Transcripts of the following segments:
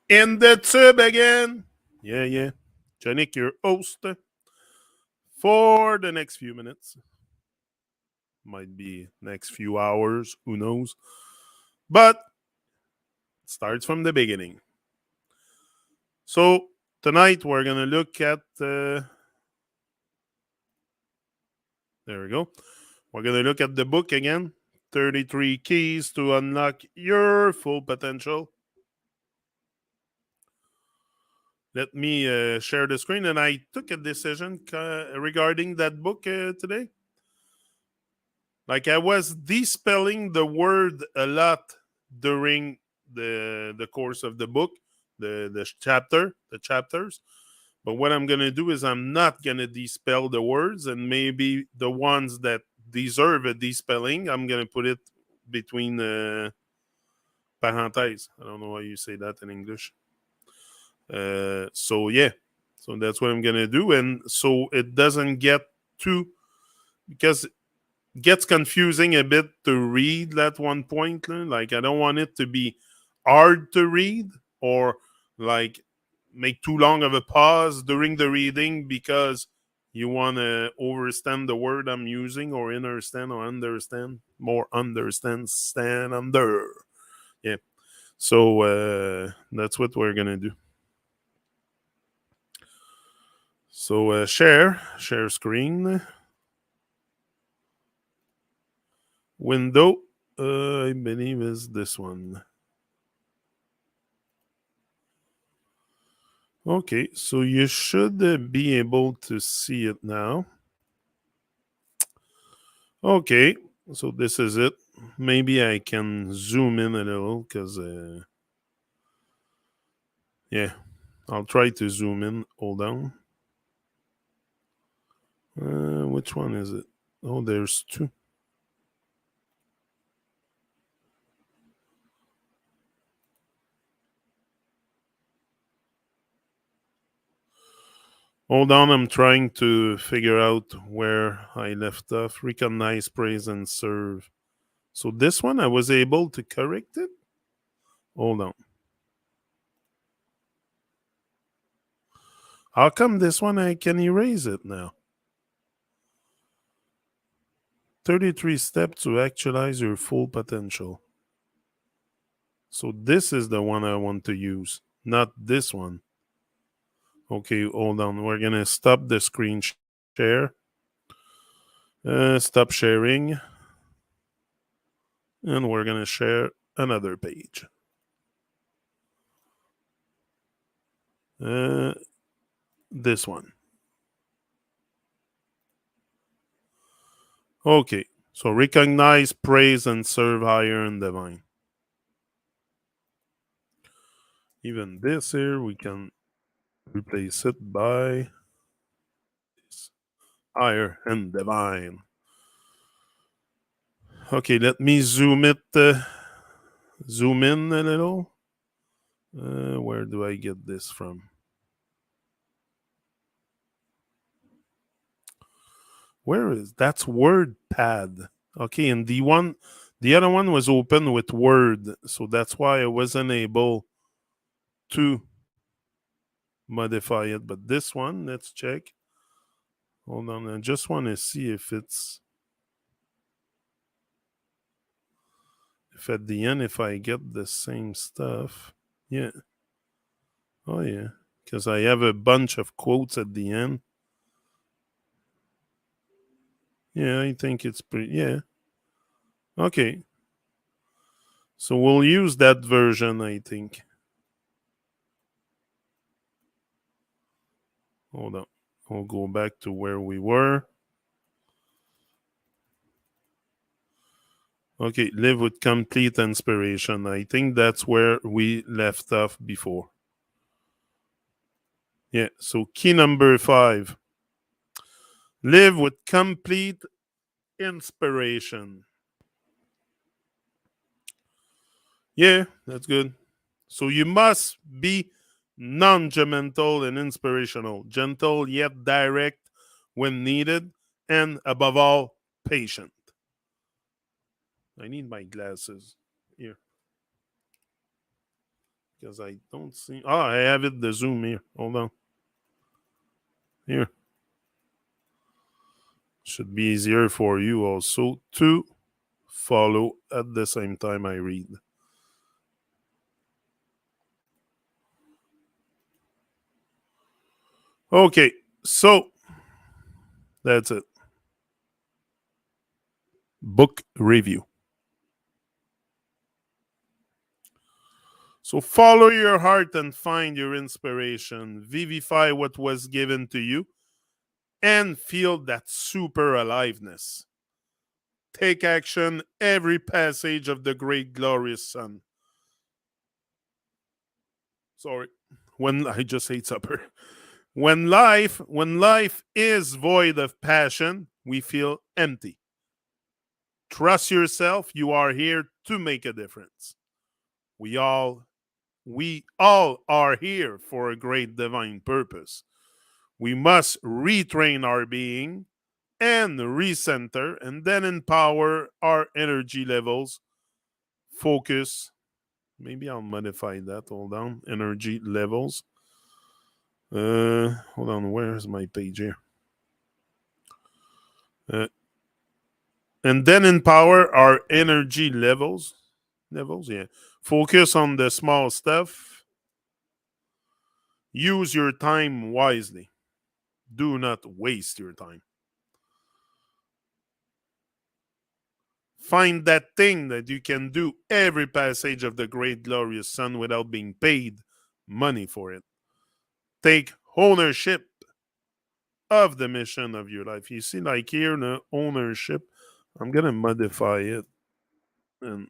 In the tube again. Yeah. Janik, your host for the next few minutes. Might be next few hours, who knows. But it starts from the beginning. So tonight we're going to look at, there we go. We're going to look at the book again, 33 Keys to Unlock Your Full Potential. Let me share the screen. And I took a decision regarding that book today. Like I was despelling the word a lot during the course of the book, the chapters. But what I'm gonna do is I'm not gonna despell the words, and maybe the ones that deserve a despelling, I'm gonna put it between parenthèses. I don't know how you say that in English. So yeah, so that's what I'm gonna do, and so it doesn't get too because gets confusing a bit to read at one point. Like I don't want it to be hard to read or like make too long of a pause during the reading because you want to understand the word I'm using or understand more understand stand under. Yeah. So that's what we're gonna do. So share screen window. I believe is this one. Okay, so you should be able to see it now. Okay, so this is it. Maybe I can zoom in a little because, yeah, I'll try to zoom in. Hold on. Which one is it? Oh, there's two. Hold on, I'm trying to figure out where I left off. Recognize, praise, and serve. So this one, I was able to correct it? Hold on. How come this one I can erase it now? 33 steps to actualize your full potential. So this is the one I want to use, not this one. Okay, hold on. We're going to stop the screen share. Stop sharing. And we're going to share another page. This one. Okay, so recognize, praise, and serve higher and divine. Even this here, we can replace it by higher and divine. Okay, let me zoom in a little. Where do I get this from? Where is that's WordPad? Okay, and the other one was open with Word, so that's why I wasn't able to modify it. But this one, let's check. Hold on, I just want to see if at the end if I get the same stuff. Yeah. Oh yeah, because I have a bunch of quotes at the end. Yeah, I think it's pretty. Yeah. Okay. So we'll use that version, I think. Hold on. We'll go back to where we were. Okay, live with complete inspiration. I think that's where we left off before. Yeah, so key number 5. Live with complete inspiration. Yeah, that's good. So you must be non-judgmental and inspirational, gentle yet direct when needed, and above all, patient. I need my glasses here because I don't see. Oh, I have it the Zoom here. Hold on. Here. Should be easier for you also to follow at the same time I read. Okay, so that's it. Book review. So follow your heart and find your inspiration. Vivify what was given to you and feel that super aliveness. Take action every passage of the great glorious sun. Sorry. When I just ate supper. When life is void of passion, we feel empty. Trust yourself, you are here to make a difference. We all we all are here for a great divine purpose. We must retrain our being and recenter and then empower our energy levels. Focus. Maybe I'll modify that. Hold on. Energy levels. Hold on. Where's my page here? Uh, and then empower our energy levels. Levels, yeah. Focus on the small stuff. Use your time wisely. Do not waste your time. Find that thing that you can do every passage of the great glorious sun without being paid money for it. Take ownership of the mission of your life. You see, like here, the ownership, I'm going to modify it. And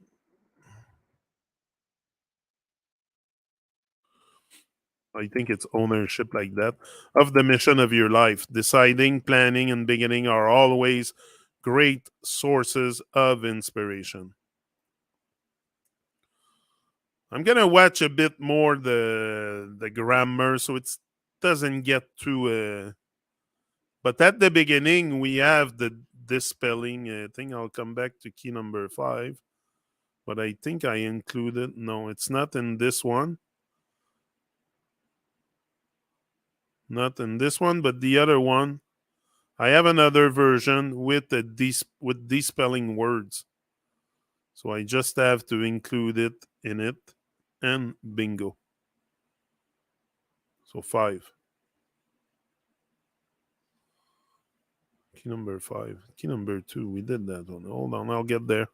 I think it's ownership like that of the mission of your life. Deciding, planning, and beginning are always great sources of inspiration. I'm gonna watch a bit more the grammar so it doesn't get too. But at the beginning we have the this spelling thing. I'll come back to key number 5, but I think I included. No, it's not in this one. Not in this one, but the other one. I have another version with with despelling words. So I just have to include it in it, and bingo. So 5. Key number 5. Key number 2. We did that one. Hold on, I'll get there.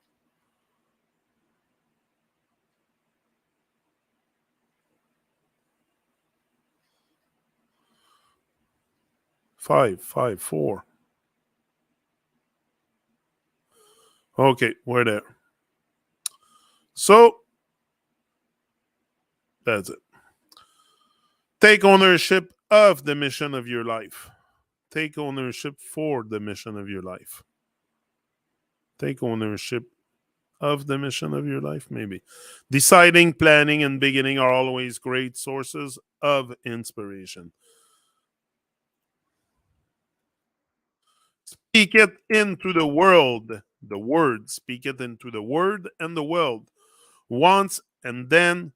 5, 5, 4. Okay, we're there. So that's it. Take ownership of the mission of your life. Take ownership for the mission of your life. Take ownership of the mission of your life, maybe. Deciding, planning, and beginning are always great sources of inspiration. Speak it into the world. The word. Speak it into the word and the world. Once and then,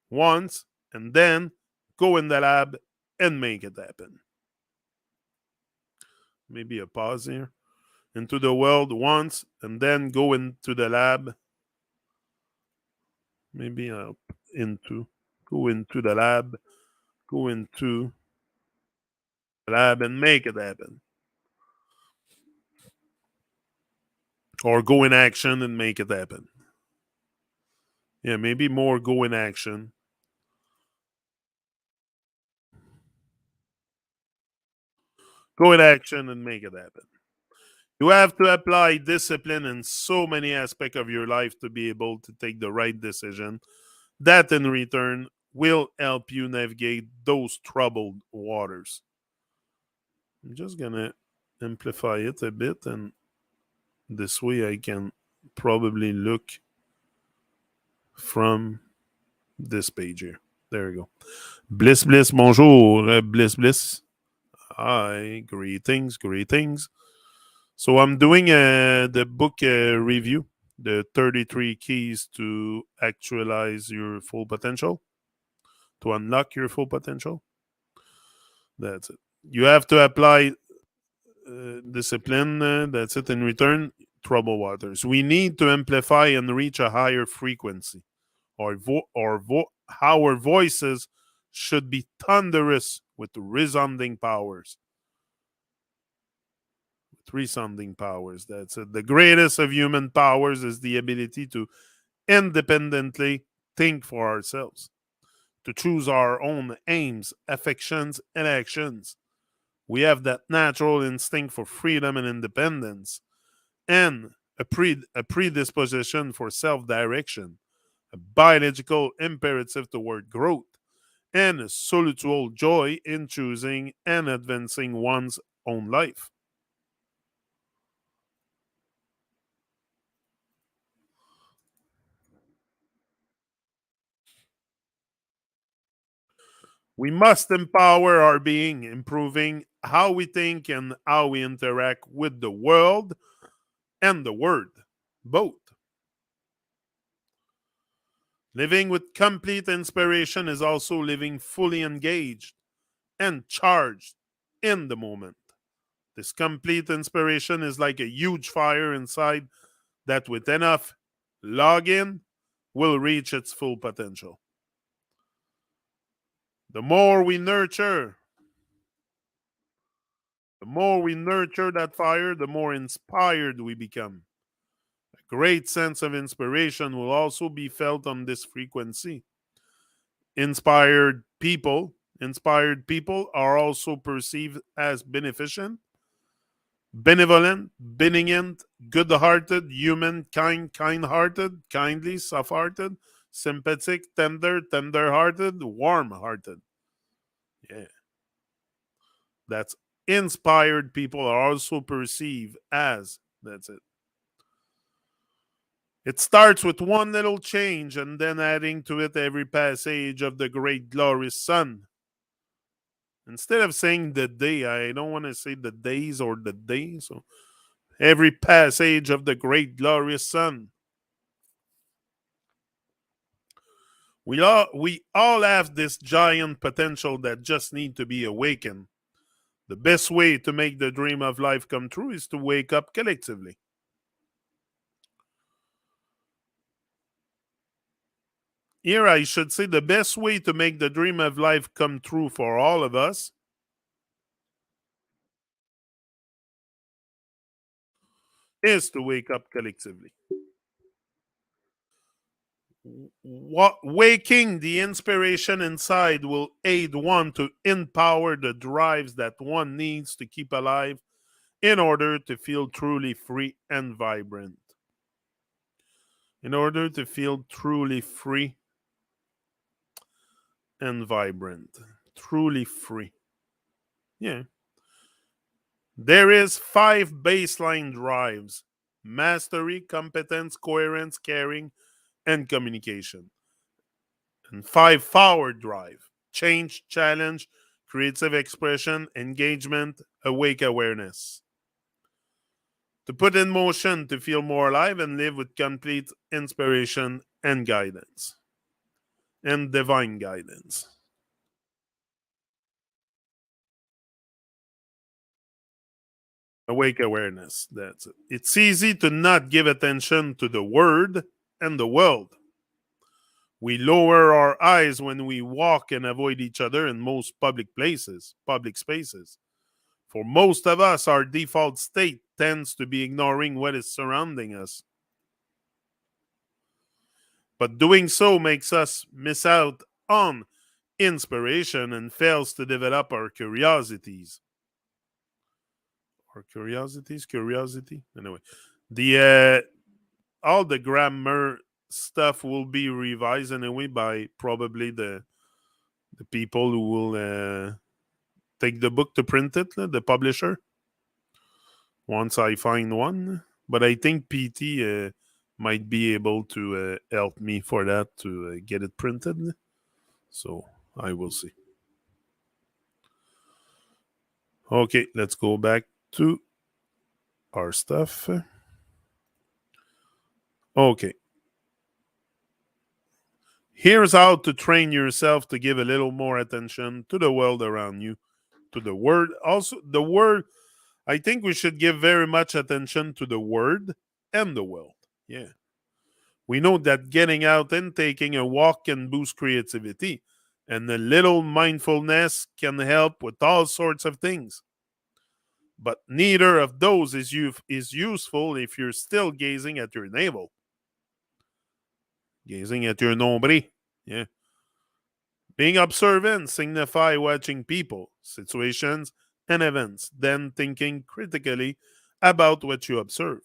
once and then go in the lab and make it happen. Maybe a pause here. Into the world once and then go into the lab. Maybe into. Go into the lab. Go into the lab and make it happen. Or go in action and make it happen. Yeah, maybe more go in action. Go in action and make it happen. You have to apply discipline in so many aspects of your life to be able to take the right decision. That in return will help you navigate those troubled waters. I'm just going to amplify it a bit, and this way I can probably look from this page here. There we go. Bliss, bliss, bonjour. Bliss, bliss. Hi, greetings, greetings. So I'm doing the book review, the 33 keys to actualize your full potential. to unlock your full potential. That's it. You have to apply discipline. That's it. In return, trouble waters. We need to amplify and reach a higher frequency. Our voices should be thunderous with resounding powers. Resounding powers. That's it. The greatest of human powers is the ability to independently think for ourselves, to choose our own aims, affections, and actions. We have that natural instinct for freedom and independence, and a predisposition for self direction, a biological imperative toward growth, and a solitual joy in choosing and advancing one's own life. We must empower our being, improving how we think and how we interact with the world and the word, both. Living with complete inspiration is also living fully engaged and charged in the moment. This complete inspiration is like a huge fire inside that, with enough login, will reach its full potential. The more we nurture, the more we nurture that fire, the more inspired we become. A great sense of inspiration will also be felt on this frequency. Inspired people are also perceived as benevolent, benignant, good-hearted, human, kind-hearted, kindly, soft-hearted, sympathetic, tender-hearted, warm-hearted. Yeah, that's inspired people are also perceived as. That's it. It starts with one little change and then adding to it every passage of the great glorious sun. Instead of saying the day, I don't want to say the days or the day. So every passage of the great glorious sun. We all have this giant potential that just need to be awakened. The best way to make the dream of life come true is to wake up collectively. Here, I should say the best way to make the dream of life come true for all of us is to wake up collectively. Waking the inspiration inside will aid one to empower the drives that one needs to keep alive in order to feel truly free and vibrant. In order to feel truly free and vibrant. Truly free. Yeah. There is 5 baseline drives: mastery, competence, coherence, caring, and communication. And 5 forward drive: change, challenge, creative expression, engagement, awake awareness. To put in motion to feel more alive and live with complete inspiration and guidance. And divine guidance. Awake awareness. That's it. It's easy to not give attention to the word and the world. We lower our eyes when we walk and avoid each other in most public spaces. For most of us, our default state tends to be ignoring what is surrounding us. But doing so makes us miss out on inspiration and fails to develop our curiosities. Our curiosity. Anyway, the all the grammar stuff will be revised anyway by probably the people who will take the book to print it, the publisher. Once I find one, but I think PT might be able to help me for that to get it printed. So I will see. Okay, let's go back to our stuff. Okay. Here's how to train yourself to give a little more attention to the world around you, to the word. Also, the word, I think we should give very much attention to the word and the world. Yeah. We know that getting out and taking a walk can boost creativity, and a little mindfulness can help with all sorts of things. But neither of those is useful if you're still gazing at your navel, gazing at your nombril. Yeah. Being observant signify watching people, situations, and events, then thinking critically about what you observe.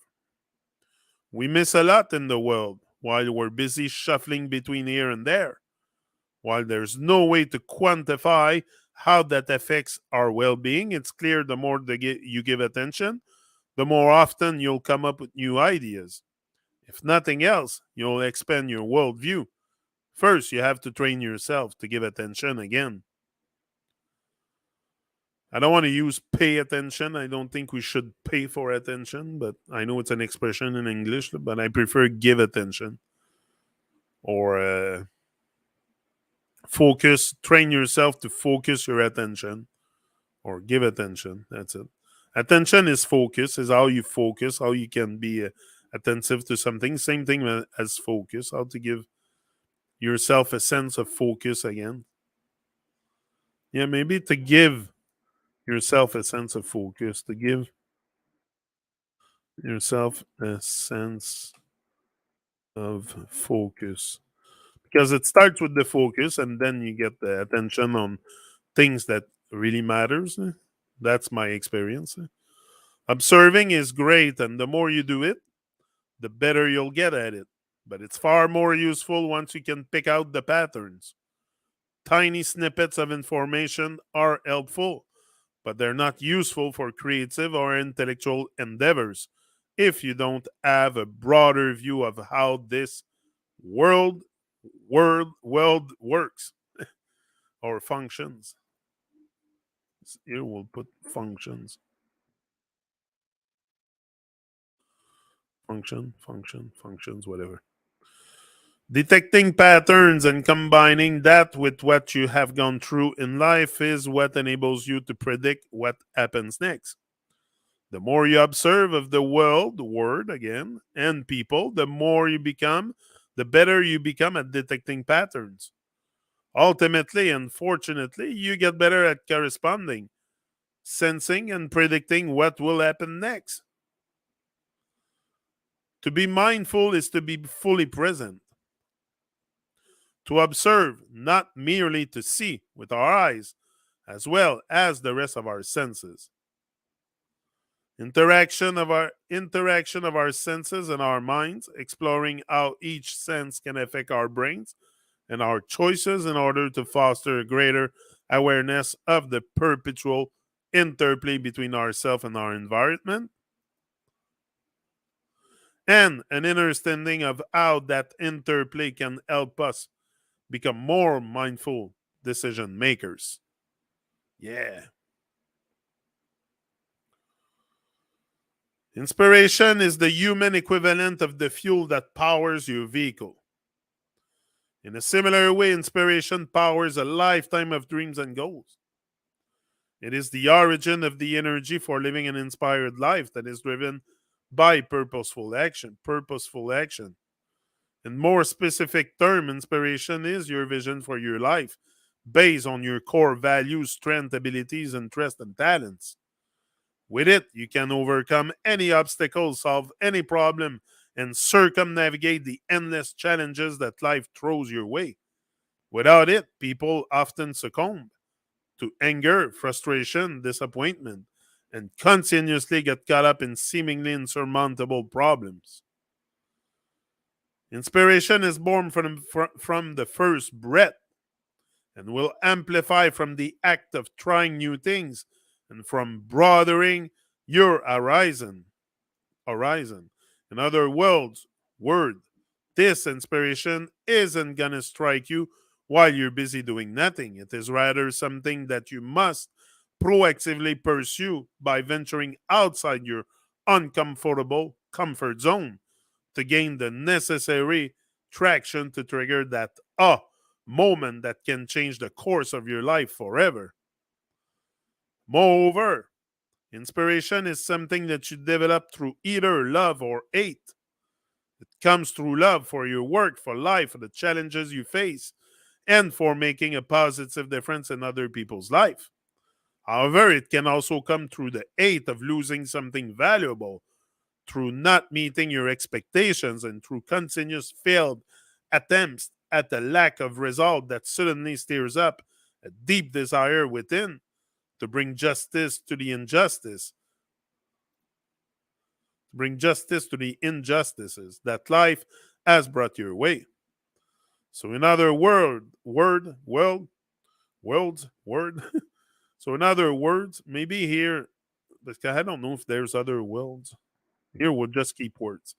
We miss a lot in the world while we're busy shuffling between here and there. While there's no way to quantify how that affects our well being, it's clear the more you give attention, the more often you'll come up with new ideas. If nothing else, you'll expand your worldview. First, you have to train yourself to give attention again. I don't want to use pay attention. I don't think we should pay for attention, but I know it's an expression in English, but I prefer give attention or focus. Train yourself to focus your attention or give attention. That's it. Attention is focus, is how you focus, how you can be attentive to something. Same thing as focus, how to give yourself a sense of focus again. Yeah, maybe to give yourself a sense of focus, to give yourself a sense of focus. Because it starts with the focus and then you get the attention on things that really matters. That's my experience. Observing is great, and the more you do it, the better you'll get at it. But it's far more useful once you can pick out the patterns. Tiny snippets of information are helpful, but they're not useful for creative or intellectual endeavors if you don't have a broader view of how this world world works or functions. Here we'll put functions. Functions, whatever. Detecting patterns and combining that with what you have gone through in life is what enables you to predict what happens next. The more you observe of the world, the word again, and people, the more you become, the better you become at detecting patterns. Ultimately, unfortunately, you get better at corresponding, sensing, and predicting what will happen next. To be mindful is to be fully present. To observe, not merely to see with our eyes, as well as the rest of our senses. Interaction of our senses and our minds, exploring how each sense can affect our brains and our choices in order to foster a greater awareness of the perpetual interplay between ourselves and our environment, and an understanding of how that interplay can help us become more mindful decision makers. Yeah. Inspiration is the human equivalent of the fuel that powers your vehicle. In a similar way, inspiration powers a lifetime of dreams and goals. It is the origin of the energy for living an inspired life that is driven by purposeful action. Purposeful action. In more specific term, inspiration is your vision for your life based on your core values, strengths, abilities, interests, and talents. With it, you can overcome any obstacle, solve any problem, and circumnavigate the endless challenges that life throws your way. Without it, people often succumb to anger, frustration, disappointment, and continuously get caught up in seemingly insurmountable problems. Inspiration is born from the first breath and will amplify from the act of trying new things and from broadening your horizon. In other words, this inspiration isn't gonna strike you while you're busy doing nothing. It is rather something that you must proactively pursue by venturing outside your uncomfortable comfort zone to gain the necessary traction to trigger that ah moment that can change the course of your life forever. Moreover, inspiration is something that you develop through either love or hate. It comes through love for your work, for life, for the challenges you face, and for making a positive difference in other people's life. However, it can also come through the hate of losing something valuable, through not meeting your expectations, and through continuous failed attempts at a lack of result that suddenly stirs up a deep desire within to bring justice to the injustice, bring justice to the injustices that life has brought your way. So, in other word. So, in other words, maybe here, but I don't know if there's other worlds. Here, we'll just keep words.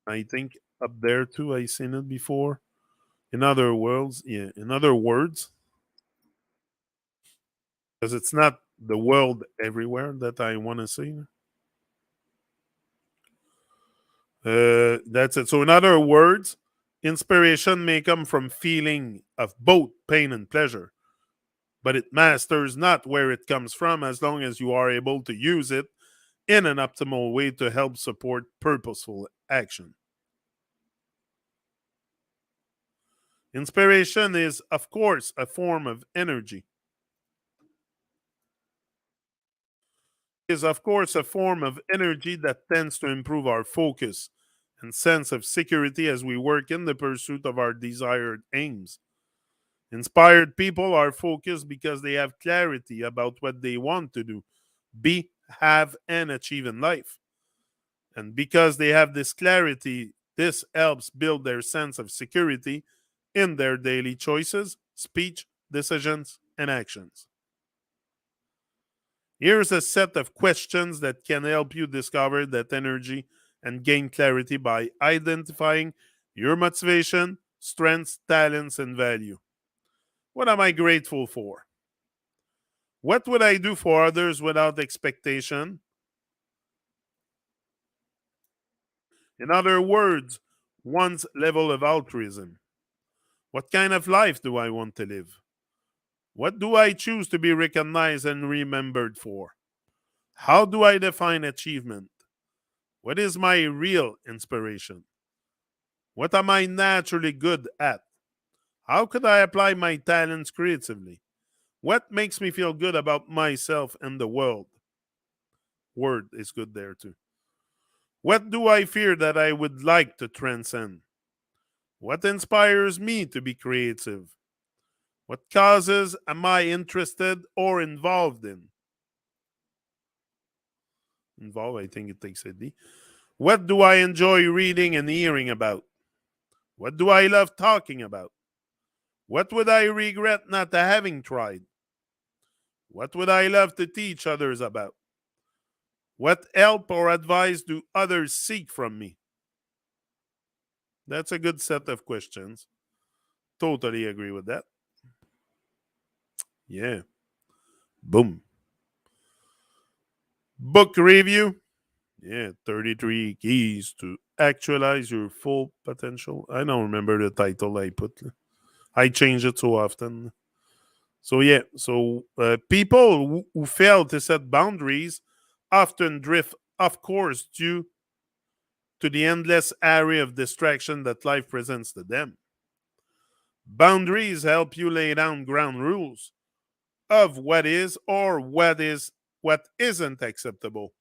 I think up there too, I seen it before. In other worlds, yeah. In other words, because it's not the world everywhere that I want to say. That's it. So, in other words, inspiration may come from feeling of both pain and pleasure, but it masters not where it comes from as long as you are able to use it in an optimal way to help support purposeful action. Inspiration is, of course, a form of energy. Is, of course, a form of energy that tends to improve our focus and sense of security as we work in the pursuit of our desired aims. Inspired people are focused because they have clarity about what they want to do, be, have, and achieve in life. And because they have this clarity, this helps build their sense of security in their daily choices, speech, decisions, and actions. Here's a set of questions that can help you discover that energy and gain clarity by identifying your motivation, strengths, talents, and value. What am I grateful for? What would I do for others without expectation? In other words, one's level of altruism. What kind of life do I want to live? What do I choose to be recognized and remembered for? How do I define achievement? What is my real inspiration? What am I naturally good at? How could I apply my talents creatively? What makes me feel good about myself and the world? Word is good there too. What do I fear that I would like to transcend? What inspires me to be creative? What causes am I interested or involved in? Involved, I think it takes a D. What do I enjoy reading and hearing about? What do I love talking about? What would I regret not having tried? What would I love to teach others about? What help or advice do others seek from me? That's a good set of questions. Totally agree with that. Yeah. Boom. Book review. Yeah, 33 keys to actualize your full potential. I don't remember the title I put. I change it so often. So, yeah. So, people who fail to set boundaries often drift off course due to the endless array of distraction that life presents to them. Boundaries help you lay down ground rules of what isn't acceptable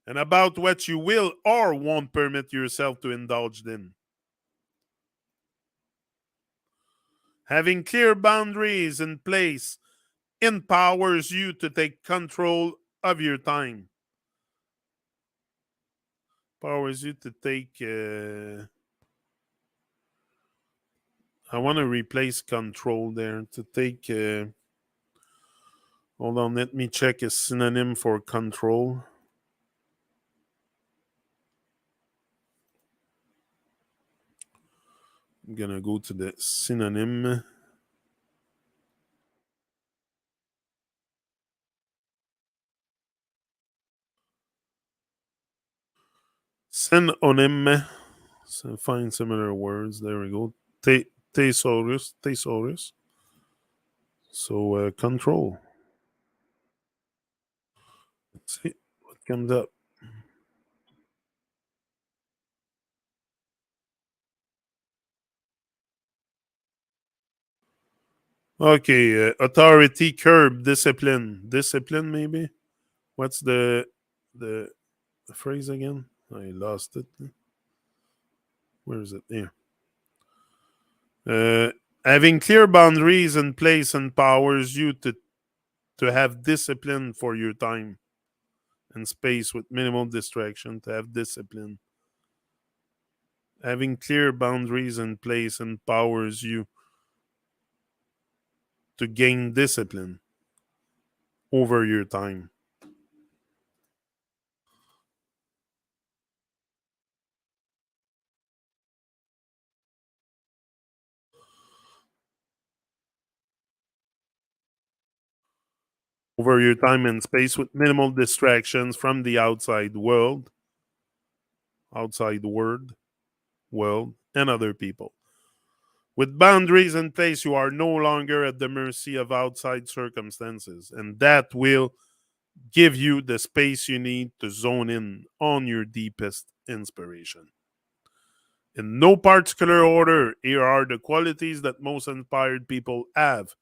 and about what you will or won't permit yourself to indulge in. Having clear boundaries in place empowers you to take control of your time. Empowers you to take. I want to replace control there to take. Hold on, let me check a synonym for control. I'm gonna go to the synonym. Synonym. So find similar words. There we go. Te- thesaurus. Thesaurus. So control. Let's see what comes up. Okay, authority, curb, discipline. Discipline, maybe. What's the phrase again? I lost it. Where is it? Here. Uh, Having clear boundaries in place empowers you to have discipline for your time and space with minimal distraction. To have discipline, having clear boundaries in place empowers you to gain discipline over your time. Over your time and space with minimal distractions from the outside world, and other people. With boundaries in place, you are no longer at the mercy of outside circumstances, and that will give you the space you need to zone in on your deepest inspiration. In no particular order, here are the qualities that most inspired people have.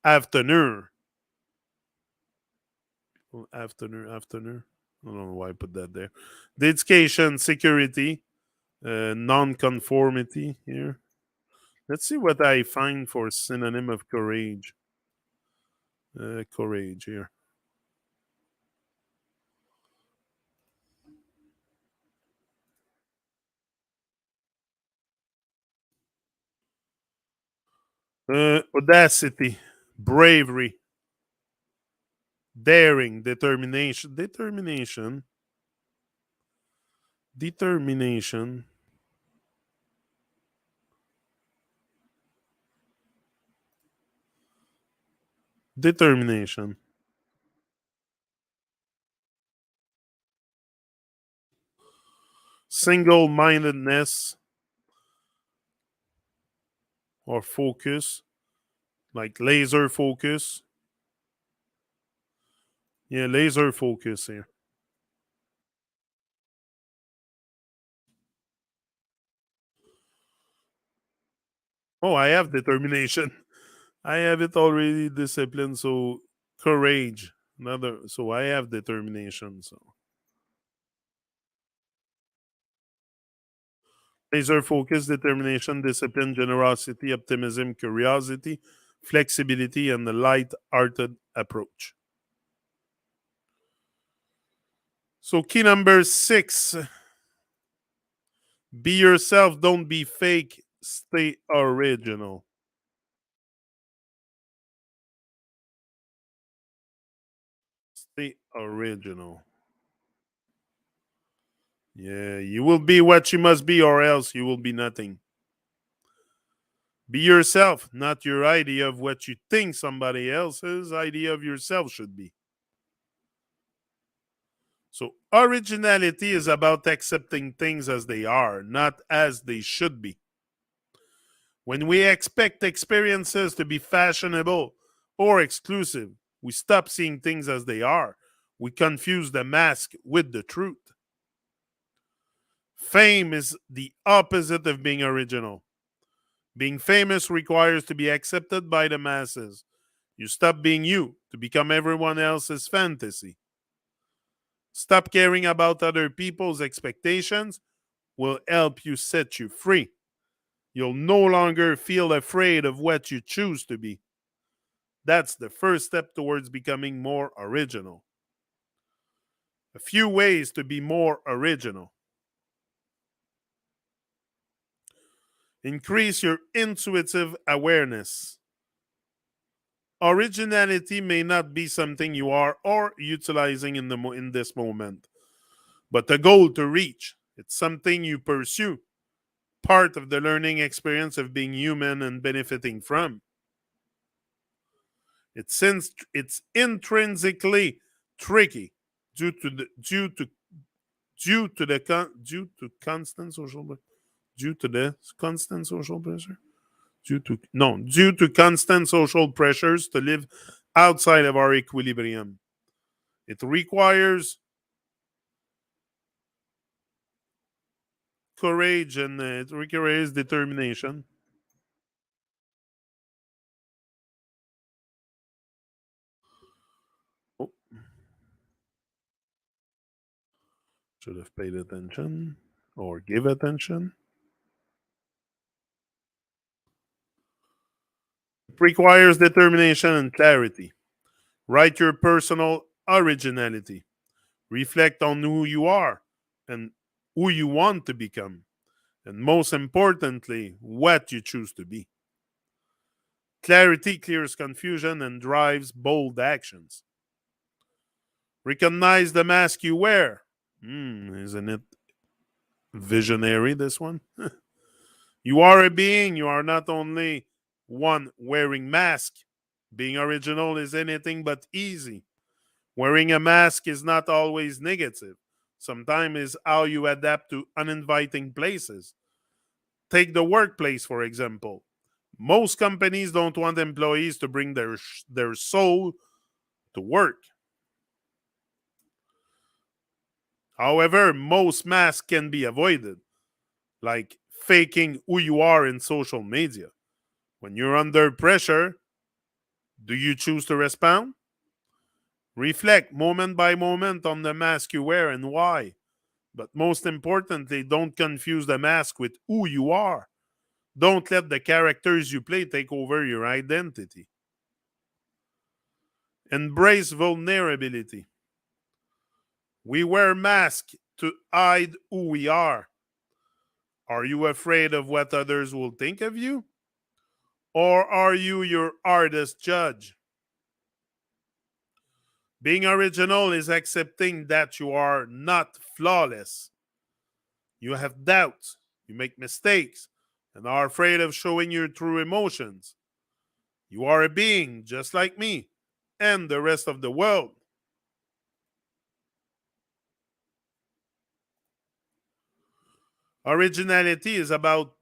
Afternoon. Afternoon. I don't know why I put that there. Dedication, security, non-conformity here. Let's see what I find for synonym of courage. Courage here. Audacity, bravery, daring, determination, determination, single-mindedness or focus, like laser focus. Yeah, laser focus here. Oh, I have determination. I have it already. Discipline. So courage. Another. So I have determination. So laser focus, determination, discipline, generosity, optimism, curiosity, flexibility, and the light-hearted approach. So key number 6: be yourself. Don't be fake. Stay original. Stay original. Yeah, you will be what you must be, or else you will be nothing. Be yourself, not your idea of what you think somebody else's idea of yourself should be. So, originality is about accepting things as they are, not as they should be. When we expect experiences to be fashionable or exclusive, we stop seeing things as they are. We confuse the mask with the truth. Fame is the opposite of being original. Being famous requires to be accepted by the masses. You stop being you to become everyone else's fantasy. Stop caring about other people's expectations will help you set you free. You'll no longer feel afraid of what you choose to be. That's the first step towards becoming more original. A few ways to be more original: increase your intuitive awareness. Originality may not be something you are or utilizing in this moment, but a goal to reach. It's something you pursue, part of the learning experience of being human and benefiting from. It's intrinsically tricky due to due to the constant social pressure due to constant social pressures to live outside of our equilibrium. It requires courage and it requires determination. Oh, should have paid attention or give attention. It requires determination and clarity. Write your personal originality. Reflect on who you are and who you want to become. And most importantly, what you choose to be. Clarity clears confusion and drives bold actions. Recognize the mask you wear. Isn't it visionary, this one? You are a being. You are not only one wearing mask. Being original is anything but easy. Wearing a mask is not always negative. Sometimes it's how you adapt to uninviting places. Take the workplace, for example. Most companies don't want employees to bring their soul to work. However, most masks can be avoided, like faking who you are in social media. When you're under pressure, do you choose to respond? Reflect moment by moment on the mask you wear and why. But most importantly, don't confuse the mask with who you are. Don't let the characters you play take over your identity. Embrace vulnerability. We wear masks to hide who we are. Are you afraid of what others will think of you? Or are you your hardest judge? Being original is accepting that you are not flawless. You have doubts, you make mistakes, and are afraid of showing your true emotions. You are a being just like me and the rest of the world. Originality is about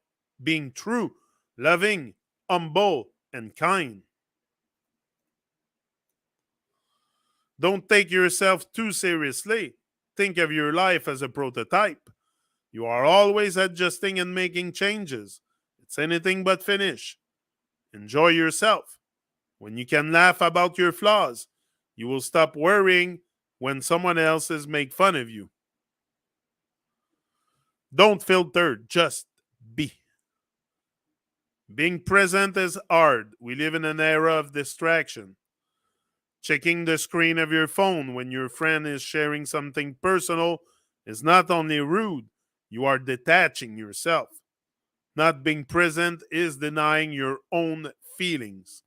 being true, loving, humble, and kind. Don't take yourself too seriously. Think of your life as a prototype. You are always adjusting and making changes. It's anything but finish. Enjoy yourself. When you can laugh about your flaws, you will stop worrying when someone else is make fun of you. Don't filter, just be. Being present is hard. We live in an era of distraction. Checking the screen of your phone when your friend is sharing something personal is not only rude, you are detaching yourself. Not being present is denying your own feelings.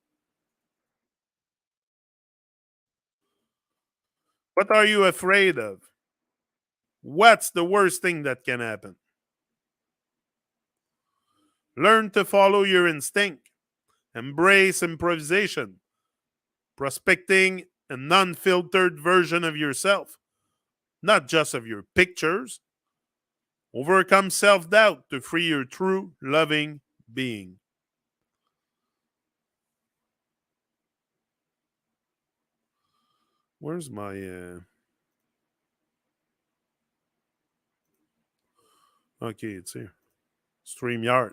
What are you afraid of? What's the worst thing that can happen? Learn to follow your instinct. Embrace improvisation, prospecting a non filtered version of yourself, not just of your pictures. Overcome self doubt to free your true, loving being. Where's my. Okay, it's here. StreamYard.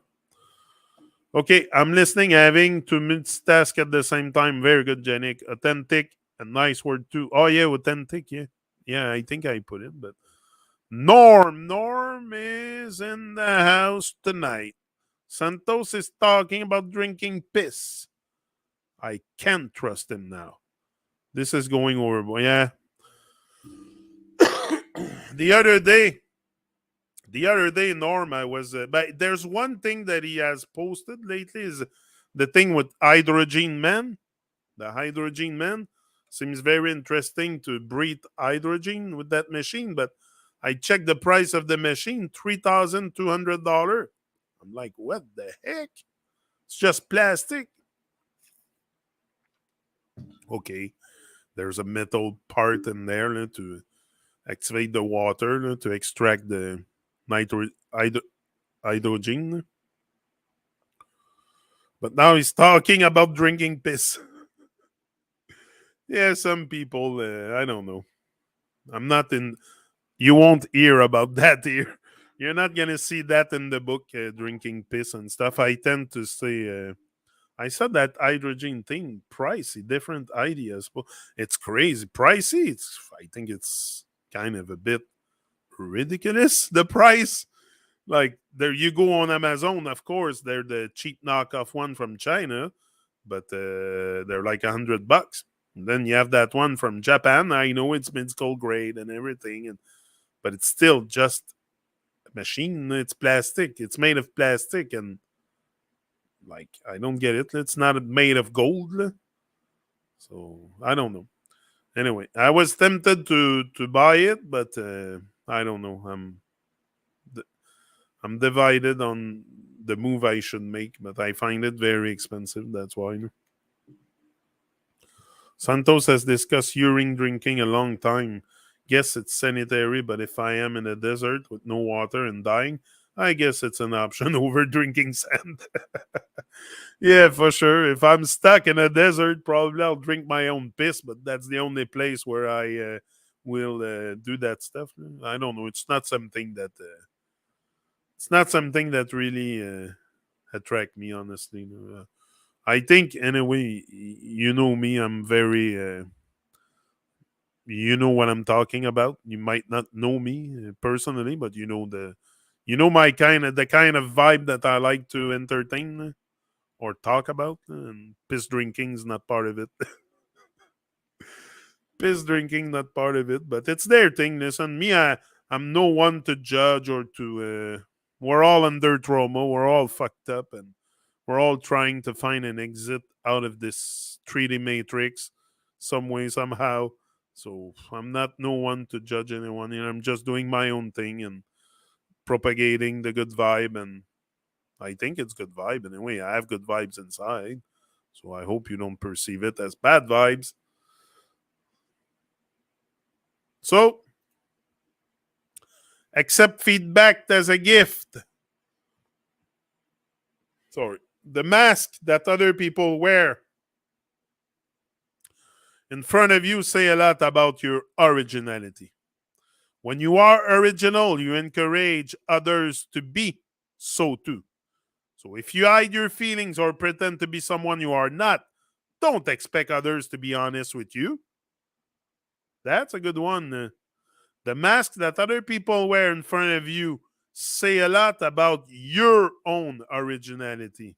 Okay, I'm listening, having to multitask at the same time. Very good, Janik. Authentic, a nice word too. Oh, yeah, authentic, yeah. Yeah, I think I put it, but. Norm is in the house tonight. Santos is talking about drinking piss. I can't trust him now. This is going overboard. Yeah. the other day, Norm, I was. But there's one thing that he has posted lately is the thing with hydrogen man. The hydrogen man seems very interesting to breathe hydrogen with that machine. But I checked the price of the machine, $3,200. I'm like, what the heck? It's just plastic. Okay, there's a metal part in there to activate the water to extract the nitro hydrogen. But now he's talking about drinking piss. Yeah, some people, I don't know. I'm not in. You won't hear about that here. You're not gonna see that in the book, drinking piss and stuff. I tend to say, I said that hydrogen thing, pricey, different ideas. But it's crazy, pricey. I think it's kind of a bit ridiculous. The price, like there, you go on Amazon, of course, they're the cheap knockoff one from China, but they're like $100. And then you have that one from Japan. I know it's medical grade and everything, but it's still just a machine. It's plastic. It's made of plastic, and like I don't get it. It's not made of gold. So I don't know. Anyway, I was tempted to buy it, but I don't know. I'm divided on the move I should make, but I find it very expensive. That's why. Santos has discussed urine drinking a long time. Guess it's sanitary, but if I am in a desert with no water and dying, I guess it's an option over drinking sand. Yeah, for sure. If I'm stuck in a desert, probably I'll drink my own piss, but that's the only place where I will do that stuff. I don't know. It's not something that really attract me, honestly. I think anyway. You know me. I'm very. You know what I'm talking about. You might not know me personally, but you know my the kind of vibe that I like to entertain or talk about. And piss drinking is not part of it. Piss drinking not part of it, but it's their thing. Listen, I'm no one to judge or to. We're all under trauma. We're all fucked up, and we're all trying to find an exit out of this 3D matrix, some way somehow. So I'm not no one to judge anyone. I'm just doing my own thing and propagating the good vibe, and I think it's good vibe anyway. I have good vibes inside, so I hope you don't perceive it as bad vibes. So accept feedback as a gift. Sorry. The mask that other people wear in front of you say a lot about your originality. When you are original, you encourage others to be so too. So if you hide your feelings or pretend to be someone you are not, don't expect others to be honest with you. That's a good one. The mask that other people wear in front of you say a lot about your own originality.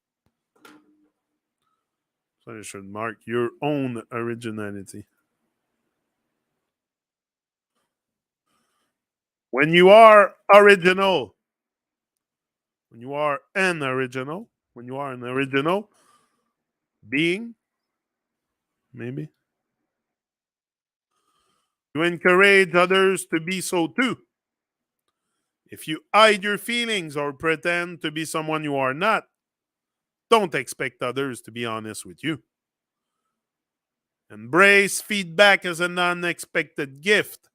So I should mark your own originality. When you are original, when you are an original, when you are an original being, maybe, you encourage others to be so too. If you hide your feelings or pretend to be someone you are not, don't expect others to be honest with you. Embrace feedback as an unexpected gift.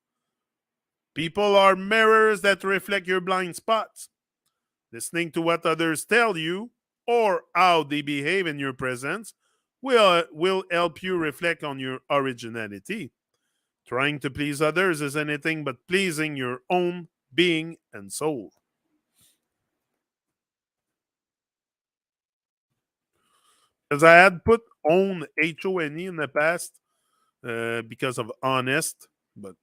People are mirrors that reflect your blind spots. Listening to what others tell you or how they behave in your presence will help you reflect on your originality. Trying to please others is anything but pleasing your own being and soul. Because I had put own HONE in the past because of honest, but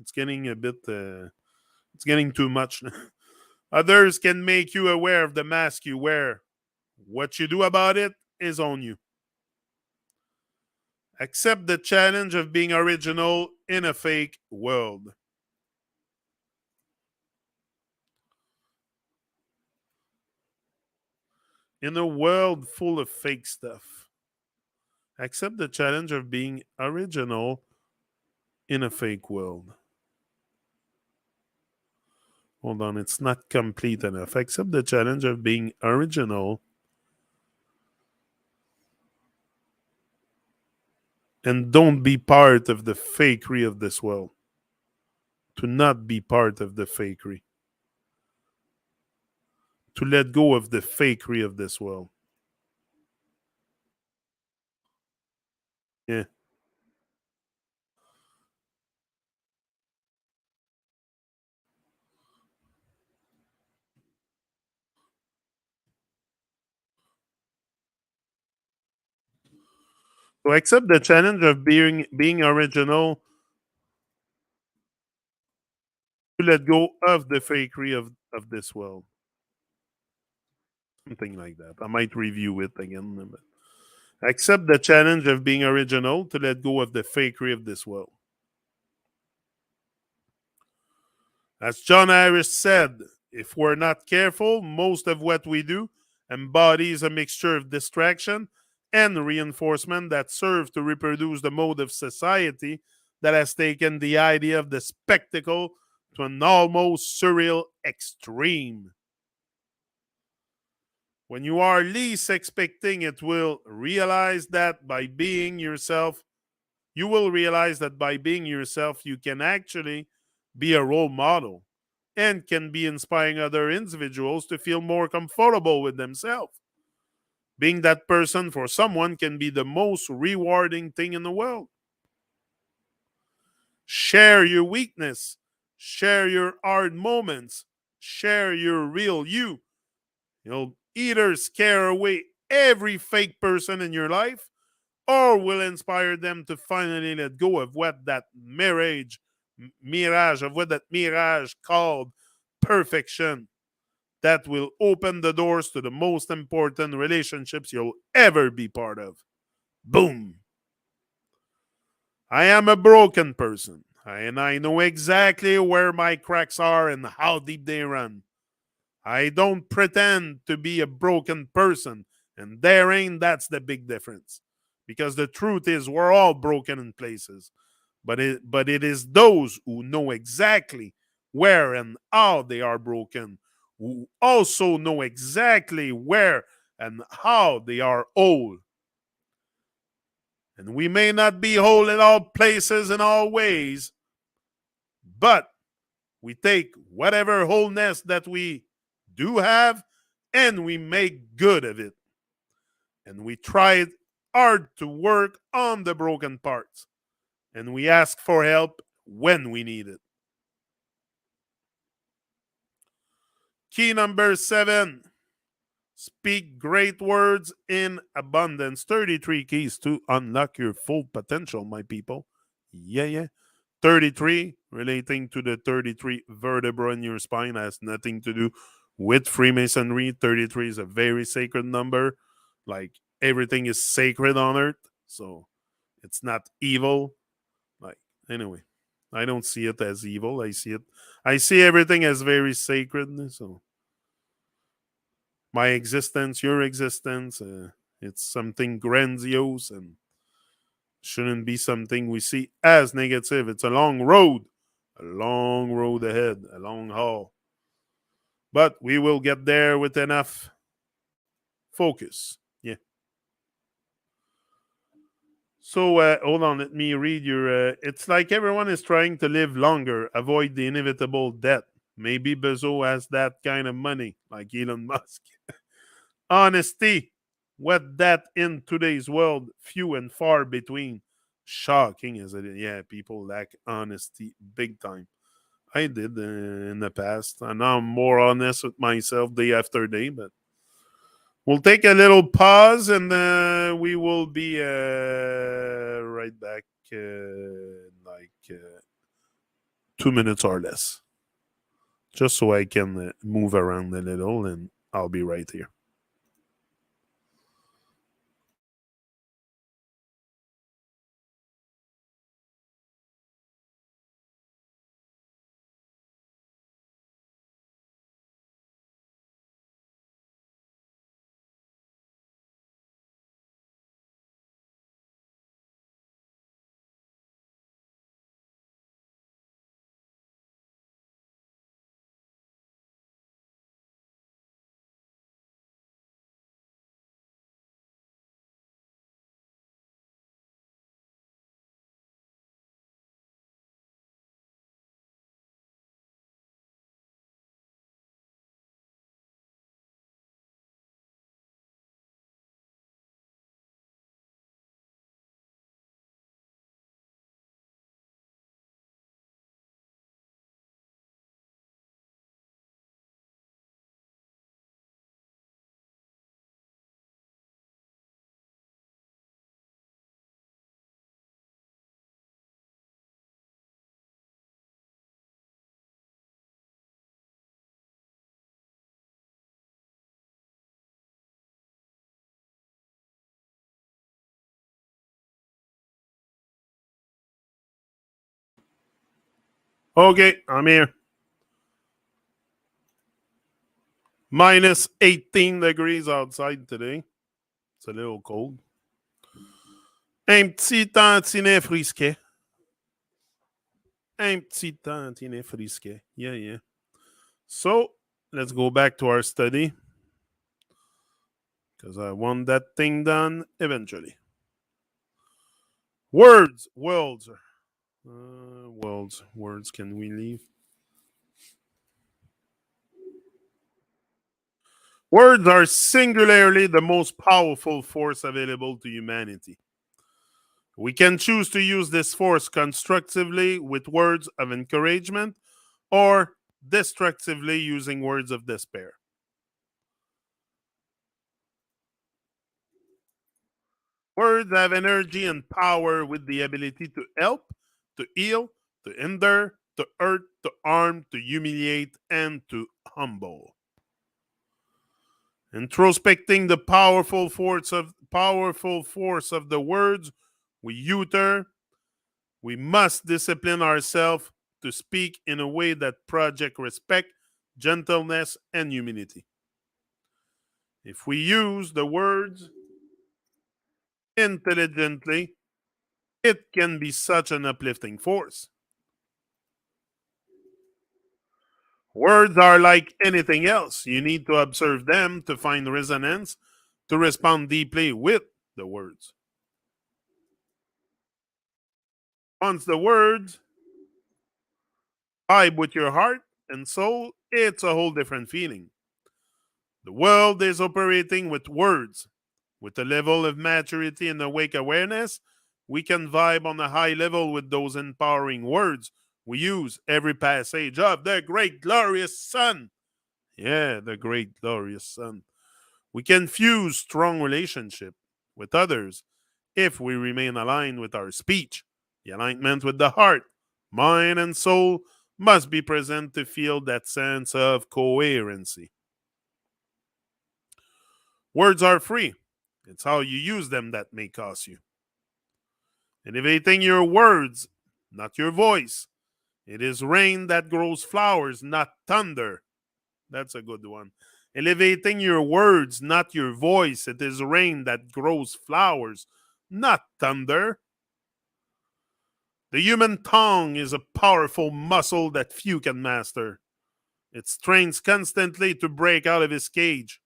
it's getting a bit, it's getting too much. Others can make you aware of the mask you wear. What you do about it is on you. Accept the challenge of being original in a fake world. In a world full of fake stuff. Accept the challenge of being original in a fake world. Hold on, it's not complete enough. Accept the challenge of being original and don't be part of the fakery of this world. to not be part of the fakery, to let go of the fakery of this world. Yeah. To accept the challenge of being original, to let go of the fakery of this world. Something like that. I might review it again. But accept the challenge of being original to let go of the fakery of this world. As John Harris said, if we're not careful, most of what we do embodies a mixture of distraction and reinforcement that serve to reproduce the mode of society that has taken the idea of the spectacle to an almost surreal extreme. When you are least expecting it, you will realize that by being yourself, you can actually be a role model and can be inspiring other individuals to feel more comfortable with themselves. Being that person for someone can be the most rewarding thing in the world. Share your weakness, share your hard moments, share your real you. You'll either scare away every fake person in your life or will inspire them to finally let go of what that mirage called perfection that will open the doors to the most important relationships you'll ever be part of. Boom. I am a broken person, and I know exactly where my cracks are and how deep they run. I don't pretend to be a broken person, and therein that's the big difference. Because the truth is, we're all broken in places, but it is those who know exactly where and how they are broken, who also know exactly where and how they are whole. And we may not be whole in all places in all ways, but we take whatever wholeness that we do have and we make good of it. And we try hard to work on the broken parts. And we ask for help when we need it. Key number 7, speak great words in abundance. 33 keys to unlock your full potential, my people. Yeah, yeah. 33, relating to the 33 vertebra in your spine, has nothing to do with Freemasonry. 33 is a very sacred number. Like everything is sacred on earth. So it's not evil. Like, anyway, I don't see it as evil. I see everything as very sacred. So my existence, your existence, it's something grandiose and shouldn't be something we see as negative. It's a long road ahead, a long haul. But we will get there with enough focus. Yeah. So hold on, let me read your. It's like everyone is trying to live longer, avoid the inevitable death. Maybe Bezos has that kind of money, like Elon Musk. Honesty, what that in today's world, few and far between. Shocking, is it? Yeah, people lack honesty big time. I did in the past, and now I'm more honest with myself day after day. But we'll take a little pause, and we will be right back, like 2 minutes or less, just so I can move around a little, and I'll be right here. Okay, I'm here. Minus 18 degrees outside today. It's a little cold. Un petit tantinet frisquet. Un petit tantinet frisquet. Yeah, yeah. So, let's go back to our study because I want that thing done eventually. Words. Worlds. Worlds. Words. Can we leave? Words are singularly the most powerful force available to humanity. We can choose to use this force constructively with words of encouragement or destructively using words of despair. Words have energy and power with the ability to help, to heal, to hinder, to hurt, to harm, to humiliate, and to humble. Introspecting the powerful force of the words we utter, we must discipline ourselves to speak in a way that project respect, gentleness, and humility. If we use the words intelligently, it can be such an uplifting force. Words are like anything else. You need to observe them to find resonance, to respond deeply with the words. Once the words vibe with your heart and soul, it's a whole different feeling. The world is operating with words. With a level of maturity and awake awareness, we can vibe on a high level with those empowering words we use every passage of the great glorious sun. Yeah, the great glorious sun. We can fuse strong relationship with others if we remain aligned with our speech. The alignment with the heart, mind, and soul must be present to feel that sense of coherency. Words are free. It's how you use them that may cost you. Elevating your words, not your voice. It is rain that grows flowers, not thunder. That's a good one. Elevating your words, not your voice. It is rain that grows flowers, not thunder. The human tongue is a powerful muscle that few can master. It strains constantly to break out of its cage.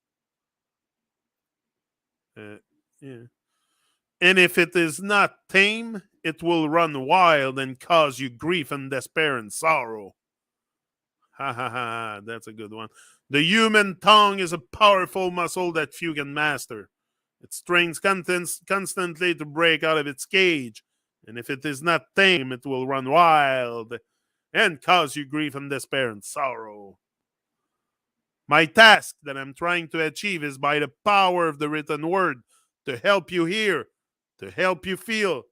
Uh, yeah. And if it is not tame, it will run wild and cause you grief and despair and sorrow. Ha ha ha, that's a good one. The human tongue is a powerful muscle that few can master. It strains constantly to break out of its cage. And if it is not tame, it will run wild and cause you grief and despair and sorrow. My task that I'm trying to achieve is by the power of the written word to help you hear, to help you feel.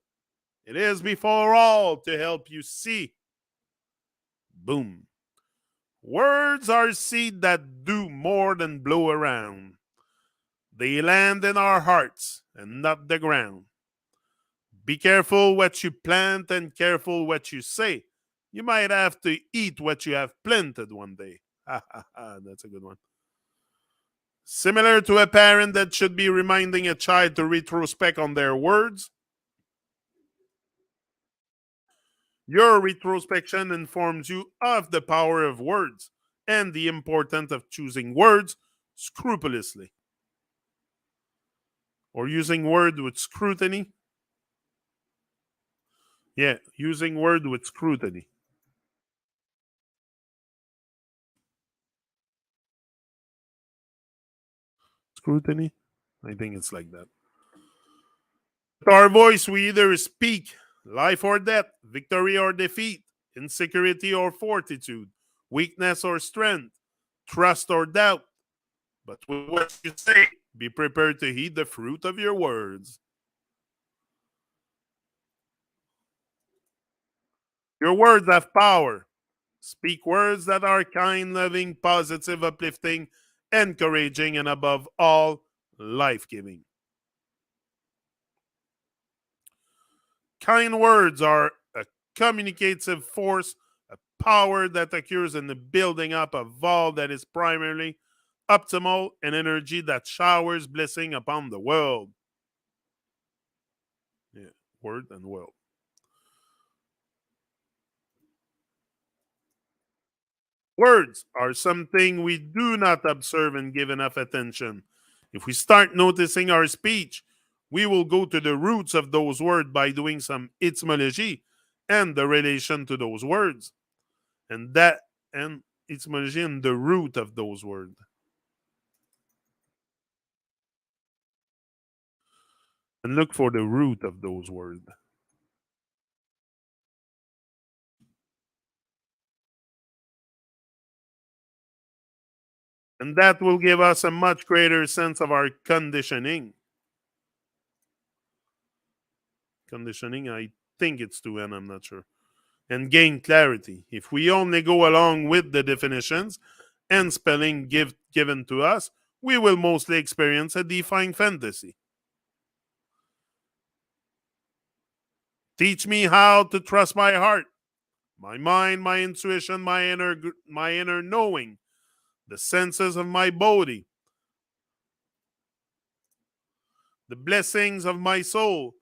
It is before all to help you see. Boom. Words are seed that do more than blow around. They land in our hearts and not the ground. Be careful what you plant and careful what you say. You might have to eat what you have planted one day. Ha ha ha, that's a good one. Similar to a parent that should be reminding a child to retrospect on their words, your retrospection informs you of the power of words and the importance of choosing words scrupulously or using word with scrutiny. Yeah, using word with scrutiny. Scrutiny? I think it's like that. With our voice, we either speak life or death, victory or defeat, insecurity or fortitude, weakness or strength, trust or doubt. But with what you say, be prepared to heed the fruit of your words. Your words have power. Speak words that are kind, loving, positive, uplifting, encouraging, and above all, life giving. Kind words are a communicative force, a power that occurs in the building up of all that is primarily optimal, and energy that showers blessing upon the world. Yeah, word and world. Words are something we do not observe and give enough attention. If we start noticing our speech, we will go to the roots of those words by doing some etymology and the relation to those words. And etymology and the root of those words. And look for the root of those words. And that will give us a much greater sense of our conditioning. Conditioning, I think it's 2N, I'm not sure. And gain clarity. If we only go along with the definitions and spelling given to us, we will mostly experience a defined fantasy. Teach me how to trust my heart, my mind, my intuition, my inner knowing, the senses of my body, the blessings of my soul.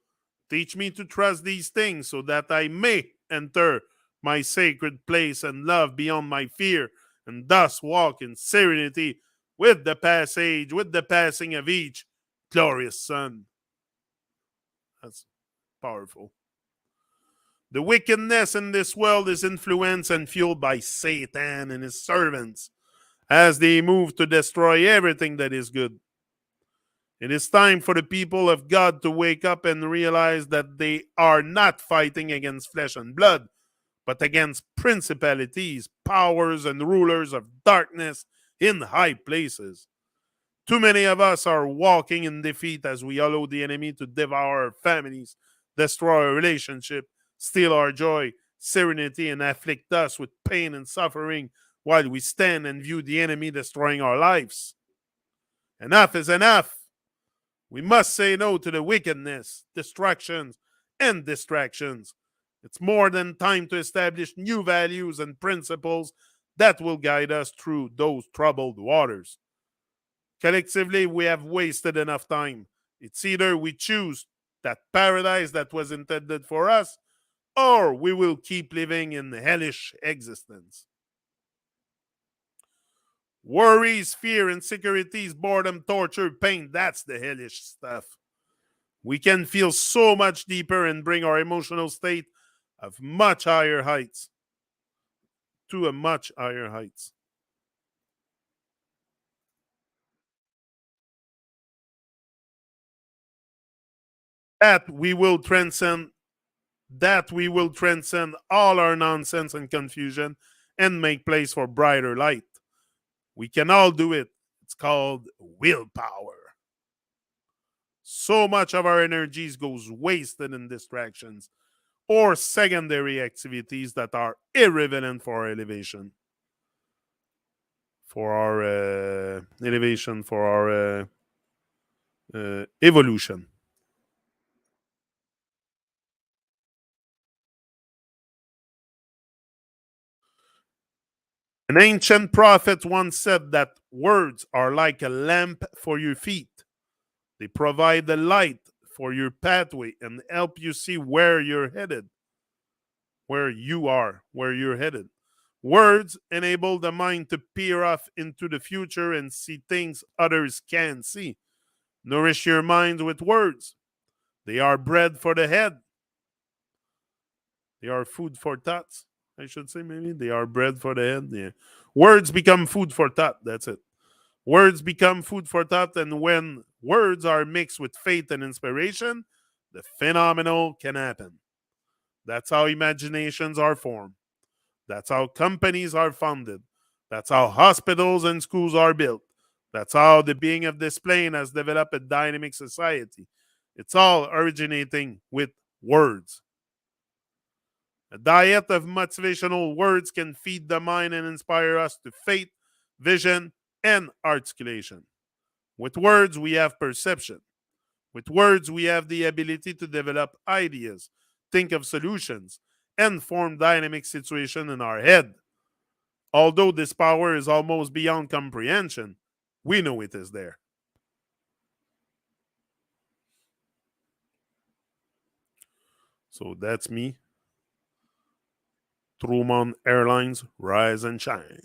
Teach me to trust these things so that I may enter my sacred place and love beyond my fear, and thus walk in serenity with the passage, with the passing of each glorious sun. That's powerful. The wickedness in this world is influenced and fueled by Satan and his servants as they move to destroy everything that is good. It is time for the people of God to wake up and realize that they are not fighting against flesh and blood, but against principalities, powers, and rulers of darkness in high places. Too many of us are walking in defeat as we allow the enemy to devour our families, destroy our relationship, steal our joy, serenity, and afflict us with pain and suffering while we stand and view the enemy destroying our lives. Enough is enough. We must say no to the wickedness, distractions, and distractions. It's more than time to establish new values and principles that will guide us through those troubled waters. Collectively, we have wasted enough time. It's either we choose that paradise that was intended for us, or we will keep living in hellish existence. Worries, fear, insecurities, boredom, torture, pain, that's the hellish stuff. We can feel so much deeper and bring our emotional state of much higher heights to a much higher heights. That we will transcend that we will transcend all our nonsense and confusion and make place for brighter light. We can all do it. It's called willpower. So much of our energies goes wasted in distractions or secondary activities that are irrelevant for our elevation, for our evolution. An ancient prophet once said that words are like a lamp for your feet. They provide the light for your pathway and help you see where you're headed, where you're headed. Words enable the mind to peer off into the future and see things others can't see. Nourish your mind with words. They are bread for the head. They are food for thoughts. I should say, maybe they are bread for the head. Yeah. Words become food for thought. That's it. Words become food for thought, and when words are mixed with faith and inspiration, the phenomenal can happen. That's how imaginations are formed. That's how companies are founded. That's how hospitals and schools are built. That's how the being of this plane has developed a dynamic society. It's all originating with words. A diet of motivational words can feed the mind and inspire us to faith, vision, and articulation. With words, we have perception. With words, we have the ability to develop ideas, think of solutions, and form dynamic situation in our head. Although this power is almost beyond comprehension, we know it is there. So that's me. Truman Airlines, rise and shine.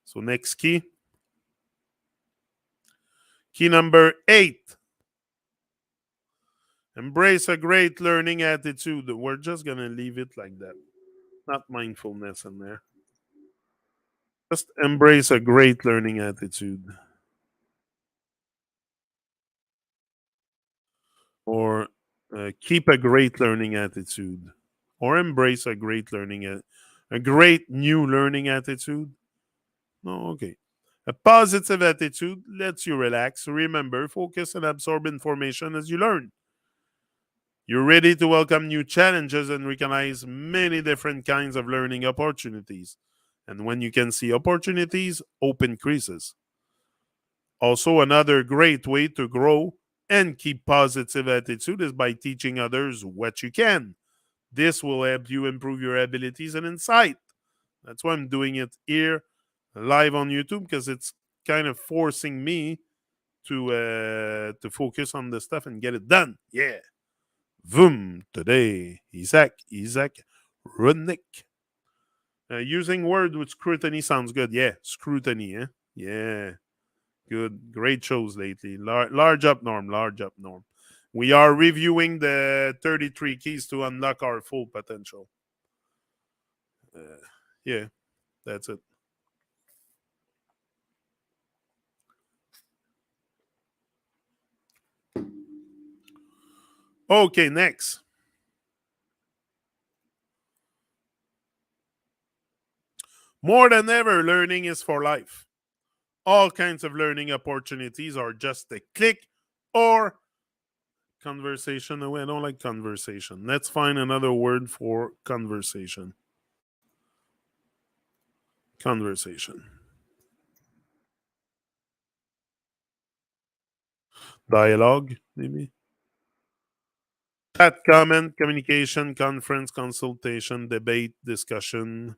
So next key. Key number 8. Embrace a great learning attitude. We're just going to leave it like that. Not mindfulness in there. Just embrace a great learning attitude. Or keep a great learning attitude. Or embrace a great a great new learning attitude. No, okay. A positive attitude lets you relax, remember, focus, and absorb information as you learn. You're ready to welcome new challenges and recognize many different kinds of learning opportunities. And when you can see opportunities, hope increases. Also, another great way to grow and keep positive attitude is by teaching others what you can. This will help you improve your abilities and insight. That's why I'm doing it here live on YouTube, because it's kind of forcing me to focus on the stuff and get it done. Yeah. Vroom. Today, Isaac Rudnick. Using word with scrutiny sounds good. Yeah, scrutiny. Eh? Yeah, good. Great shows lately. Large up norm. Large up norm. We are reviewing the 33 keys to unlock our full potential. Yeah, that's it. Okay, next. More than ever, learning is for life. All kinds of learning opportunities are just a click or conversation away. I don't like conversation. Let's find another word for conversation. Conversation. Dialogue, maybe. Chat, comment, communication, conference, consultation, debate, discussion,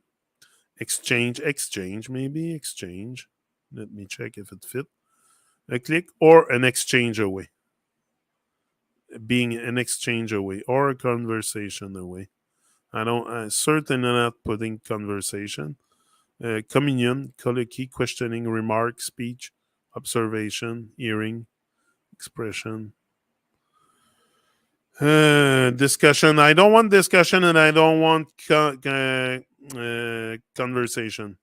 exchange, maybe exchange. Let me check if it fit. A click or an exchange away. Being an exchange away or a conversation away. I don't. Certainly not putting conversation. Communion, colloquy, questioning, remark, speech, observation, hearing, expression. Discussion. I don't want discussion, and I don't want conversation.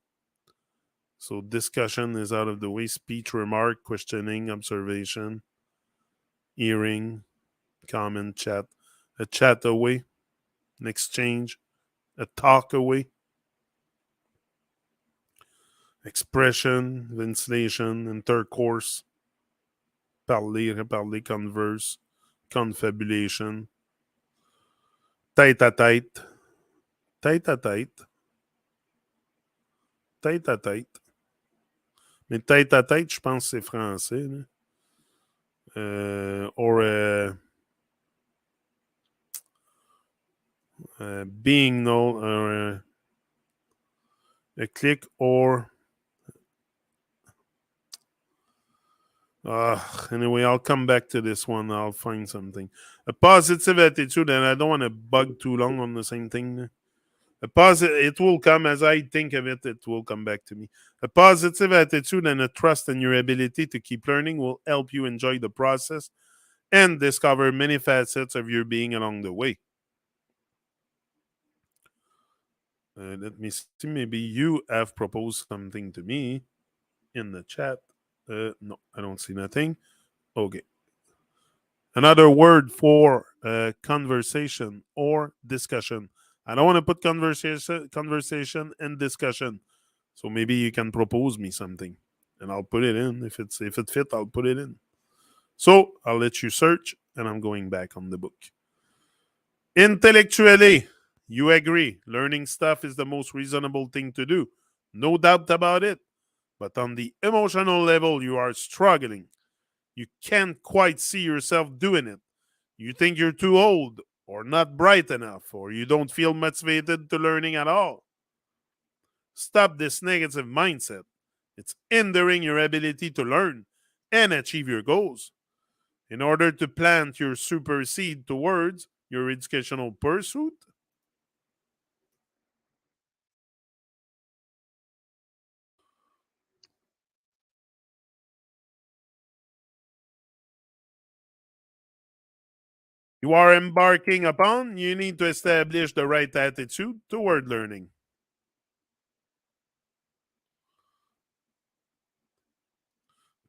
So discussion is out of the way. Speech, remark, questioning, observation, hearing, comment, chat. A chat away, an exchange, a talk away, expression, ventilation, intercourse, parler, reparler, converse, confabulation, tête à tête, tête à tête, tête à tête. Mais tête à tête, je pense que c'est français. Là. Or being no, or a click or anyway, I'll come back to this one. I'll find something. A positive attitude, and I don't want to bug too long on the same thing. A positive, it will come as I think of it. It will come back to me. A positive attitude and a trust in your ability to keep learning will help you enjoy the process and discover many facets of your being along the way. Let me see. Maybe you have proposed something to me in the chat. No, I don't see nothing. Okay. Another word for conversation or discussion. I don't want to put conversation and discussion. So maybe you can propose me something, and I'll put it in. If it fit, I'll put it in. So I'll let you search, and I'm going back on the book. Intellectually, you agree. Learning stuff is the most reasonable thing to do. No doubt about it. But on the emotional level, you are struggling. You can't quite see yourself doing it. You think you're too old or not bright enough, or you don't feel motivated to learning at all. Stop this negative mindset. It's hindering your ability to learn and achieve your goals. In order to plant your super seed towards your educational pursuit, you are embarking upon, you need to establish the right attitude toward learning.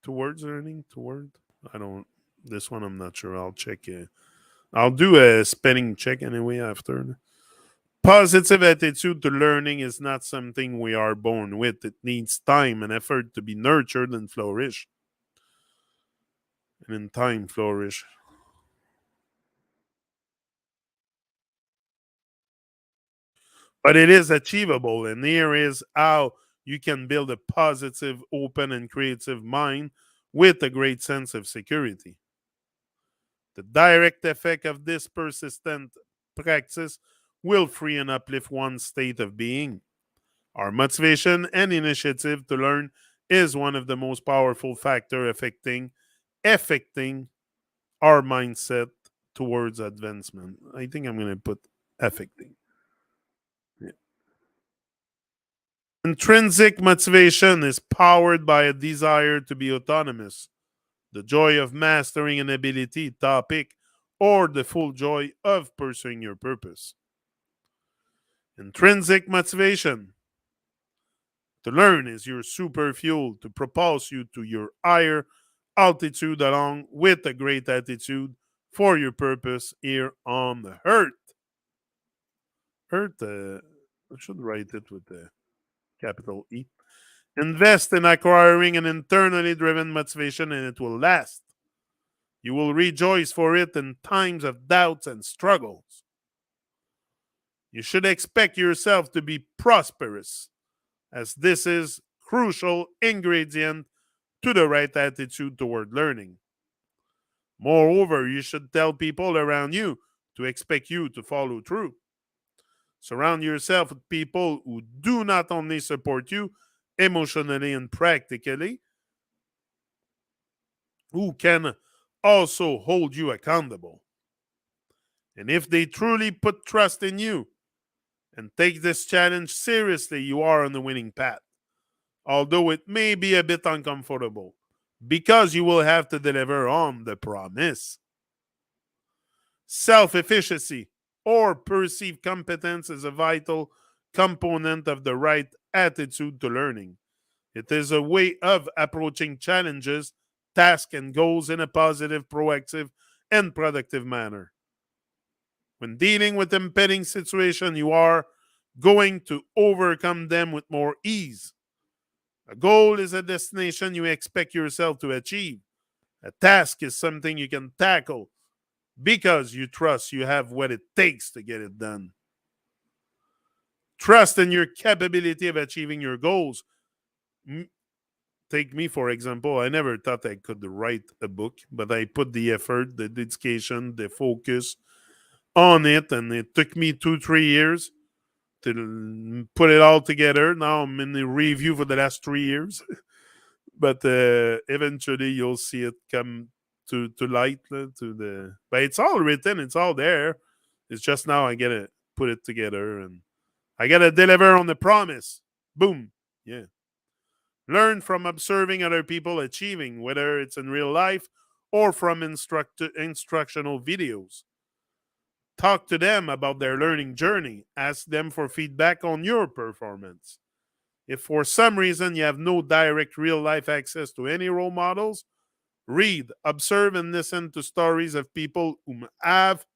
Towards learning? Toward? I don't. This one I'm not sure. I'll check it. I'll do a spelling check anyway after. Positive attitude to learning is not something we are born with. It needs time and effort to be nurtured and flourish. And in time, flourish. But it is achievable. And here is how you can build a positive, open, and creative mind with a great sense of security. The direct effect of this persistent practice will free and uplift one's state of being. Our motivation and initiative to learn is one of the most powerful factors affecting our mindset towards advancement. I think I'm going to put affecting. Yeah. Intrinsic motivation is powered by a desire to be autonomous, the joy of mastering an ability, topic, or the full joy of pursuing your purpose. Intrinsic motivation to learn is your super fuel to propulse you to your higher altitude along with a great attitude for your purpose here on the earth. Earth, I should write it with the capital E. Invest in acquiring an internally driven motivation and it will last. You will rejoice for it in times of doubts and struggles. You should expect yourself to be prosperous, as this is crucial ingredient to the right attitude toward learning. Moreover, you should tell people around you to expect you to follow through. Surround yourself with people who do not only support you emotionally and practically, who can also hold you accountable. And if they truly put trust in you and take this challenge seriously, you are on the winning path, although it may be a bit uncomfortable, because you will have to deliver on the promise. Self efficacy or perceived competence is a vital component of the right attitude to learning. It is a way of approaching challenges, tasks, and goals in a positive, proactive, and productive manner. When dealing with impending situations, you are going to overcome them with more ease. A goal is a destination you expect yourself to achieve. A task is something you can tackle because you trust you have what it takes to get it done. Trust in your capability of achieving your goals. Take me, for example, I never thought I could write a book, but I put the effort, the dedication, the focus on it, and it took me 2, 3 years to put it all together. Now I'm in the review for the last 3 years, but eventually you'll see it come to light. But it's all written, it's all there. It's just now I gotta put it together and I gotta deliver on the promise. Boom, yeah. Learn from observing other people achieving, whether it's in real life or from instructional videos. Talk to them about their learning journey. Ask them for feedback on your performance. If for some reason you have no direct real life access to any role models, read, observe, and listen to stories of people who have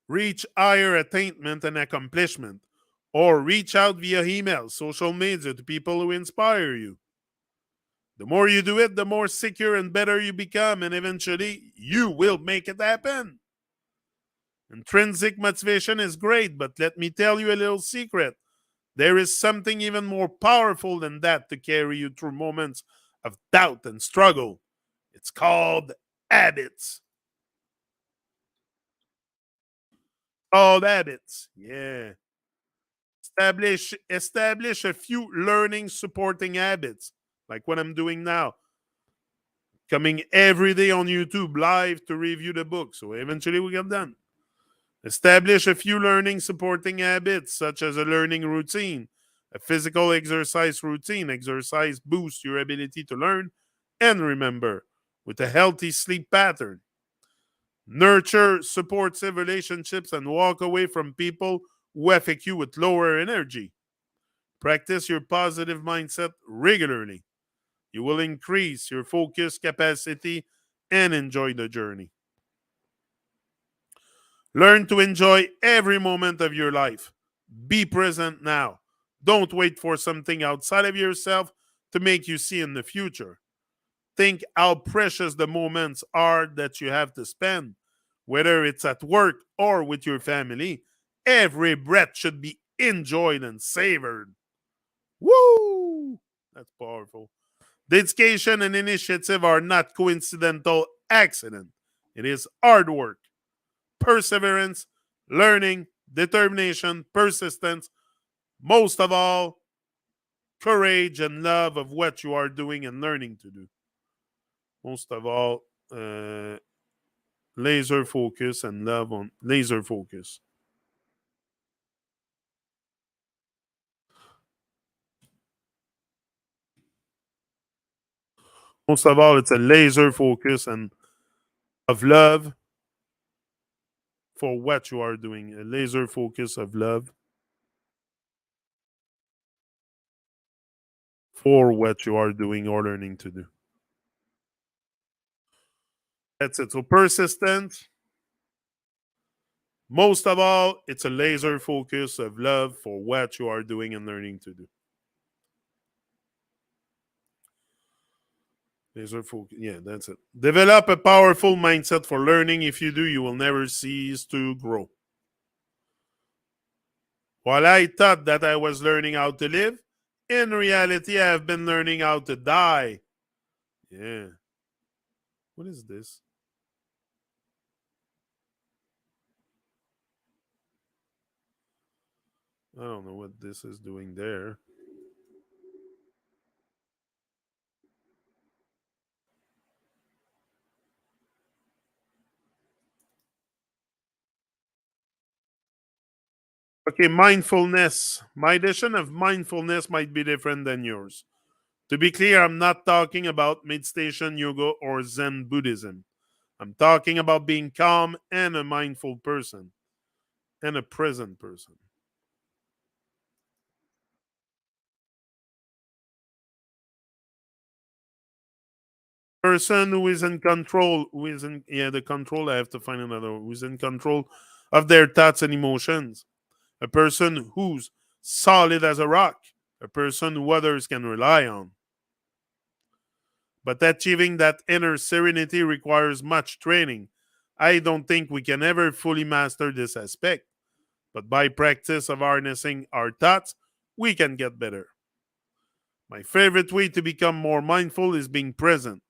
reached higher attainment and accomplishment, or reach out via email, social media to people who inspire you. The more you do it, the more secure and better you become, and eventually you will make it happen. Intrinsic motivation is great, but let me tell you a little secret. There is something even more powerful than that to carry you through moments of doubt and struggle. It's called habits. Old habits. Yeah. Establish a few learning supporting habits, like what I'm doing now. Coming every day on YouTube live to review the book. So eventually we get done. Establish a few learning supporting habits, such as a learning routine, a physical exercise routine. Exercise boosts your ability to learn and remember with a healthy sleep pattern. Nurture supportive relationships and walk away from people who affect you with lower energy. Practice your positive mindset regularly. You will increase your focus capacity and enjoy the journey. Learn to enjoy every moment of your life. Be present now. Don't wait for something outside of yourself to make you see in the future. Think how precious the moments are that you have to spend, whether it's at work or with your family. Every breath should be enjoyed and savored. Woo! That's powerful. Dedication and initiative are not coincidental accident. It is hard work, perseverance, learning, determination, persistence, most of all, courage and love of what you are doing and learning to do. Most of all, laser focus and love on laser focus. Most of all, it's a laser focus and of love for what you are doing. A laser focus of love for what you are doing or learning to do. That's it. So persistent. Most of all, it's a laser focus of love for what you are doing and learning to do. Laser focus. Yeah, that's it. Develop a powerful mindset for learning. If you do, you will never cease to grow. While I thought that I was learning how to live, in reality, I have been learning how to die. Yeah. What is this? I don't know what this is doing there. Okay, mindfulness. My edition of mindfulness might be different than yours. To be clear, I'm not talking about meditation, yoga, or Zen Buddhism. I'm talking about being calm and a mindful person and a present person. Person who is in control, who is in, yeah, the control, I have to find another, who's in control of their thoughts and emotions. A person who's solid as a rock. A person who others can rely on. But achieving that inner serenity requires much training. I don't think we can ever fully master this aspect, but by practice of harnessing our thoughts, we can get better. My favorite way to become more mindful is being present.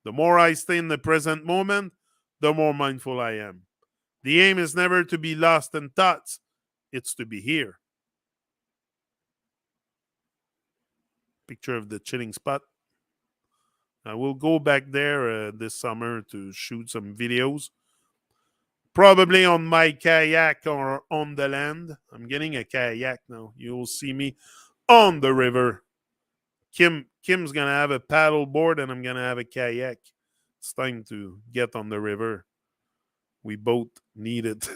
The more I stay in the present moment, the more mindful I am. The aim is never to be lost in thoughts, it's to be here. Picture of the chilling spot. I will go back there this summer to shoot some videos. Probably on my kayak or on the land. I'm getting a kayak now. You'll see me on the river. Kim's gonna have a paddle board and I'm gonna have a kayak. It's time to get on the river. We both need it.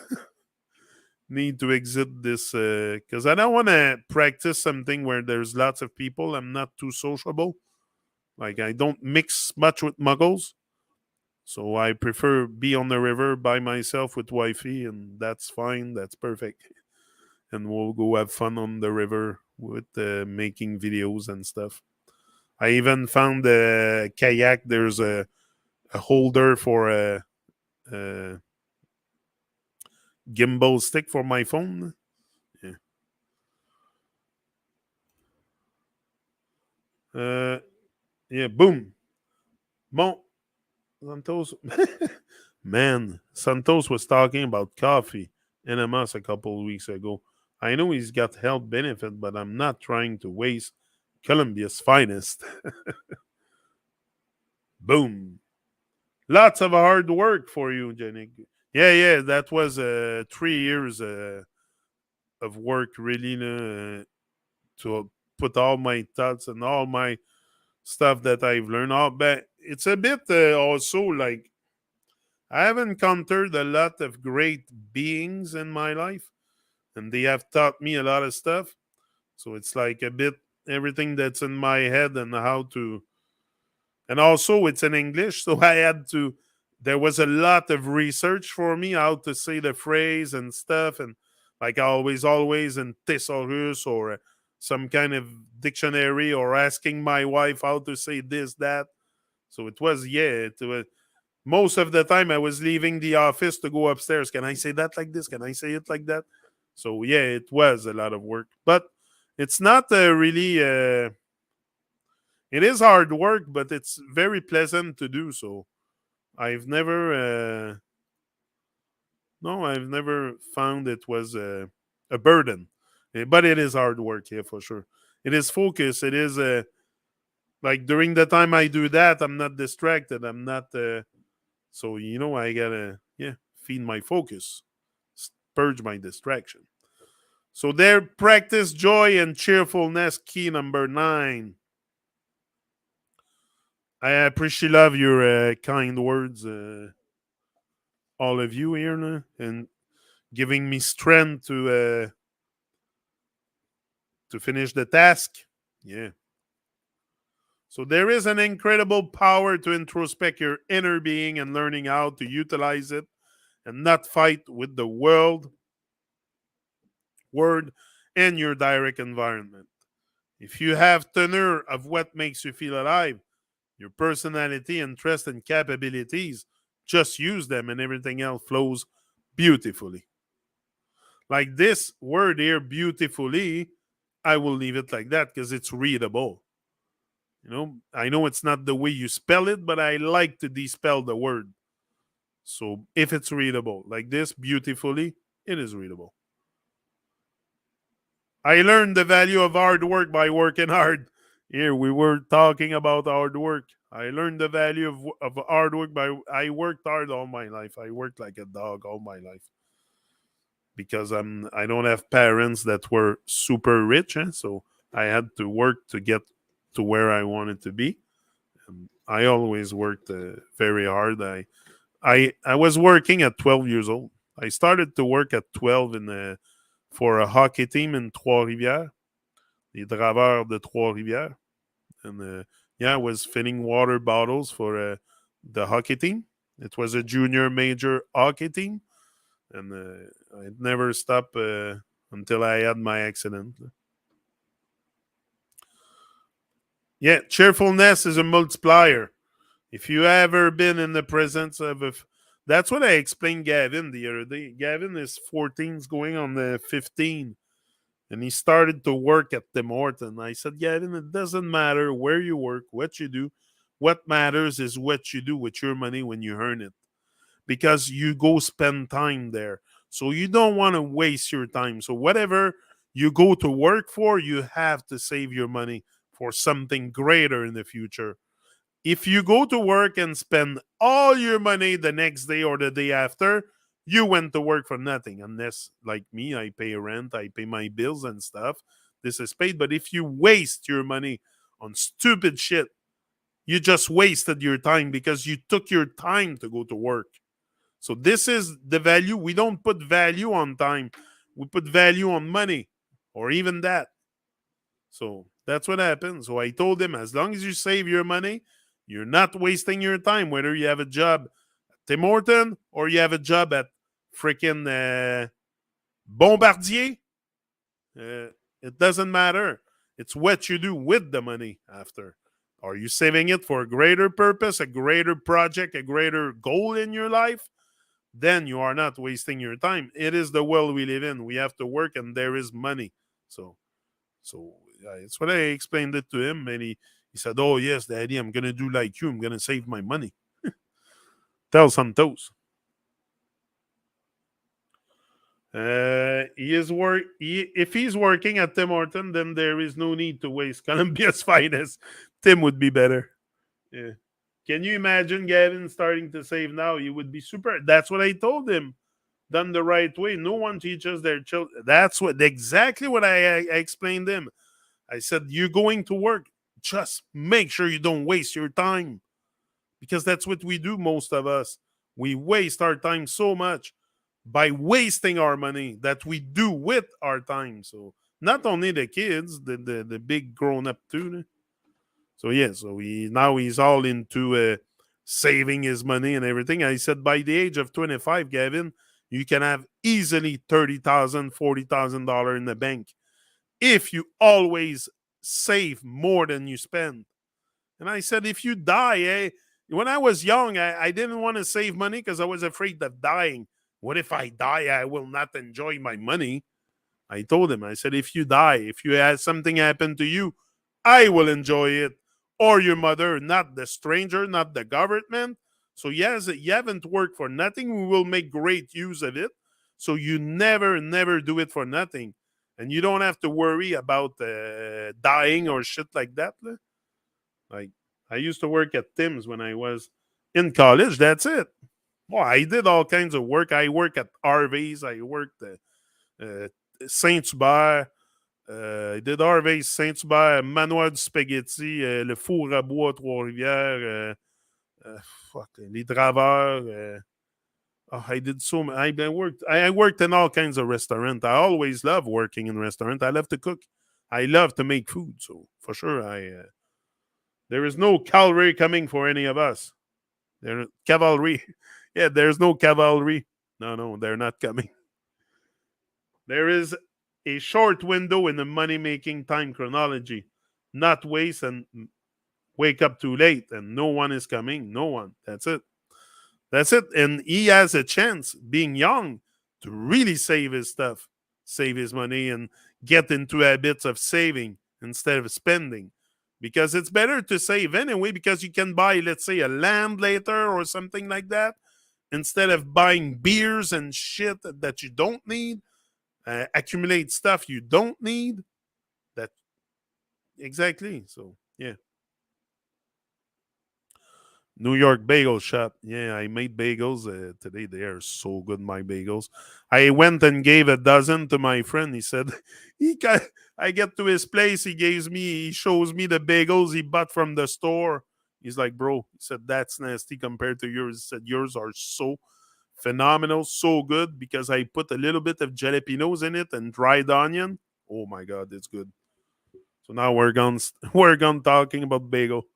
Need to exit this because I don't want to practice something where there's lots of people. I'm not too sociable. Like I don't mix much with muggles. So I prefer be on the river by myself with wifey, and that's fine. That's perfect. And we'll go have fun on the river with making videos and stuff. I even found a kayak. There's a holder for a gimbal stick for my phone. Yeah. Uh, yeah. Boom. Bon. Santos. Man, Santos was talking about coffee. NMS a couple of weeks ago. I know he's got health benefit, but I'm not trying to waste Colombia's finest. Boom. Lots of hard work for you, Jenny. Yeah, yeah, that was 3 years of work, really, to put all my thoughts and all my stuff that I've learned. But it's a bit also like I have encountered a lot of great beings in my life, and they have taught me a lot of stuff. So it's like a bit everything that's in my head and how to, and also it's in English, so I had to. There was a lot of research for me how to say the phrase and stuff, and like always in thesaurus or some kind of dictionary, or asking my wife how to say this that. So it was it was most of the time I was leaving the office to go upstairs. Can I say that like this? Can I say it like that? So yeah, it was a lot of work, but it's not really. It is hard work, but it's very pleasant to do. So I've never, no, I've never found it was a burden. But it is hard work, yeah, for sure. It is focus. It is like during the time I do that, I'm not distracted. I'm not. So I gotta feed my focus, purge my distraction. So there, practice joy and cheerfulness. Key number 9. I appreciate love your kind words, all of you here, and giving me strength to finish the task. Yeah. So there is an incredible power to introspect your inner being and learning how to utilize it and not fight with the word, and your direct environment. If you have tenure of what makes you feel alive, your personality, interest, and capabilities, just use them and everything else flows beautifully. Like this word here, beautifully, I will leave it like that because it's readable. I know it's not the way you spell it, but I like to dispel the word. So if it's readable like this, beautifully, it is readable. I learned the value of hard work by working hard. Here we were talking about hard work. I learned the value of hard work by I worked hard all my life. I worked like a dog all my life because I don't have parents that were super rich, so I had to work to get to where I wanted to be. I always worked very hard. I was working at 12 years old. I started to work at 12 for a hockey team in Trois-Rivières, les Draveurs de Trois-Rivières. And I was filling water bottles for the hockey team. It was a junior major hockey team. And I never stopped until I had my accident. Yeah, cheerfulness is a multiplier. If you ever been in the presence of that's what I explained Gavin the other day. Gavin is 14, going on the 15, and he started to work at Tim Horton. I said, Gavin, it doesn't matter where you work, what you do. What matters is what you do with your money when you earn it, because you go spend time there. So you don't want to waste your time. So whatever you go to work for, you have to save your money for something greater in the future. If you go to work and spend all your money the next day or the day after, you went to work for nothing. Unless, like me, I pay rent, I pay my bills and stuff. This is paid. But if you waste your money on stupid shit, you just wasted your time because you took your time to go to work. So this is the value. We don't put value on time. We put value on money, or even that. So that's what happens. So I told him, as long as you save your money, you're not wasting your time, whether you have a job at Tim Horton or you have a job at freaking Bombardier. It doesn't matter. It's what you do with the money after. Are you saving it for a greater purpose, a greater project, a greater goal in your life? Then you are not wasting your time. It is the world we live in. We have to work, and there is money. So it's what I explained it to him, and he said, "Oh yes, Daddy, I'm gonna do like you. I'm gonna save my money." Tell Santos. If he's working at Tim Horton, then there is no need to waste Columbia's finest. Tim would be better. Yeah. Can you imagine Gavin starting to save now? He would be super. That's what I told him. Done the right way. No one teaches their children. That's what exactly what I explained him. I said, you're going to work. Just make sure you don't waste your time. Because that's what we do, most of us. We waste our time so much by wasting our money that we do with our time. So not only the kids, the big grown up too. So yeah, so he's all into saving his money and everything. I said by the age of 25, Gavin, you can have easily $30,000, $40,000 in the bank if you always save more than you spend. And I said, if you die, when I was young, I didn't want to save money because I was afraid of dying. What if I die? I will not enjoy my money. I told him, I said, if you die, if you had something happen to you, I will enjoy it. Or your mother, not the stranger, not the government. So, yes, you haven't worked for nothing. We will make great use of it. So, you never, never do it for nothing. And you don't have to worry about dying or shit like that. Like, I used to work at Tim's when I was in college. That's it. Well, I did all kinds of work. I worked at RVs. I worked at Saint-Hubert. I did RVs, Saint-Hubert, Manoir du Spaghetti, le Four à Bois, Trois-Rivières, fuck, les Draveurs. I did so many. I worked in all kinds of restaurants. I always love working in restaurants. I love to cook. I love to make food. So for sure, there is no cavalry coming for any of us. There cavalry. Yeah, there's no cavalry. No, no, they're not coming. There is a short window in the money making time chronology. Not waste and wake up too late and no one is coming. No one. That's it. That's it. And he has a chance, being young, to really save his stuff, save his money, and get into habits of saving instead of spending. Because it's better to save anyway, because you can buy, let's say, a land later or something like that, instead of buying beers and shit that you don't need, accumulate stuff you don't need. That exactly. So yeah. New York bagel shop. Yeah, I made bagels today. They are so good, my bagels. I went and gave a dozen to my friend. He said, he got, I get to his place. He shows me the bagels he bought from the store. He's like, bro, he said, that's nasty compared to yours. He said, yours are so phenomenal, so good because I put a little bit of jalapenos in it and dried onion. Oh my God, it's good. So now we're gone talking about bagel.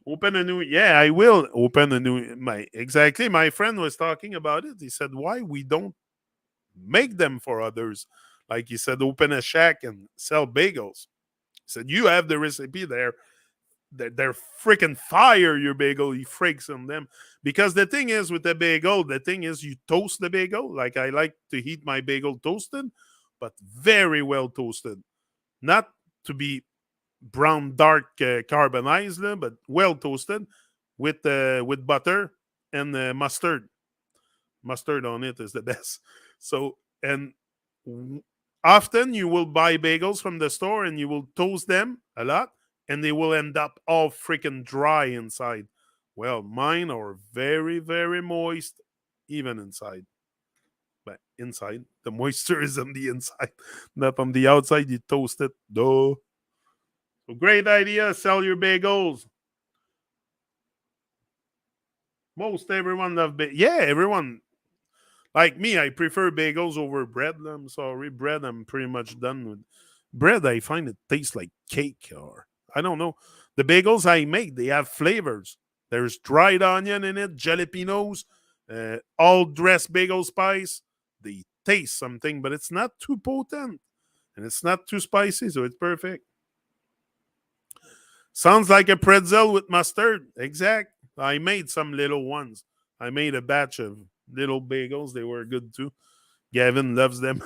Open a new, yeah, I will open a new, my exactly, my friend was talking about it. He said, why we don't make them for others? Like he said, open a shack and sell bagels. He said, you have the recipe there. They're freaking fire, your bagel. He freaks on them. Because the thing is with the bagel, the thing is you toast the bagel. Like I like to eat my bagel toasted, but very well toasted. Not to be brown dark carbonized, but well toasted with butter and mustard. Mustard on it is the best. So and often you will buy bagels from the store and you will toast them a lot, and they will end up all freaking dry inside. Well, mine are very moist, even inside. But inside, the moisture is on the inside, not on the outside. You toast it, duh. So great idea. Sell your bagels. Most everyone love yeah, everyone like me. I prefer bagels over bread. I'm sorry, bread. I'm pretty much done with bread. I find it tastes like cake, or I don't know. The bagels I make, they have flavors. There's dried onion in it, jalapenos, all dressed bagel spice. They taste something, but it's not too potent and it's not too spicy, so it's perfect. Sounds like a pretzel with mustard. Exact. I made some little ones. I made a batch of little bagels. They were good too. Gavin loves them.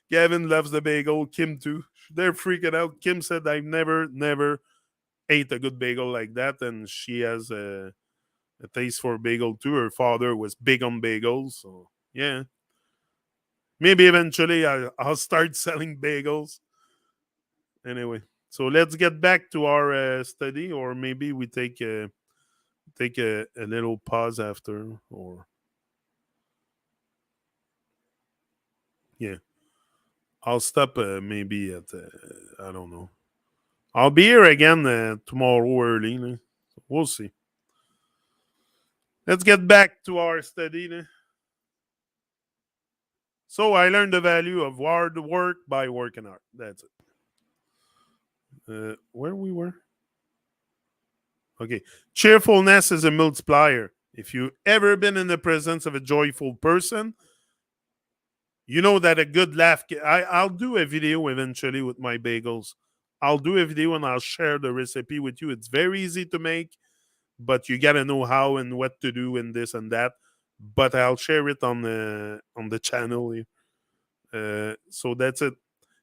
Gavin loves the bagel. Kim too. They're freaking out. Kim said, I've never ate a good bagel like that. And she has a taste for bagel too. Her father was big on bagels. So, yeah. Maybe eventually I'll start selling bagels. Anyway, so let's get back to our study, or maybe we take a little pause after, or yeah, I'll stop maybe at I don't know. I'll be here again tomorrow early. We'll see. Let's get back to our study. So I learned the value of hard work by working hard. That's it. Where we were? Okay. Cheerfulness is a multiplier. If you've ever been in the presence of a joyful person, you know that a good laugh. I'll do a video eventually with my bagels. I'll do a video and I'll share the recipe with you. It's very easy to make, but you gotta know how and what to do and this and that. But I'll share it on the channel. So that's it.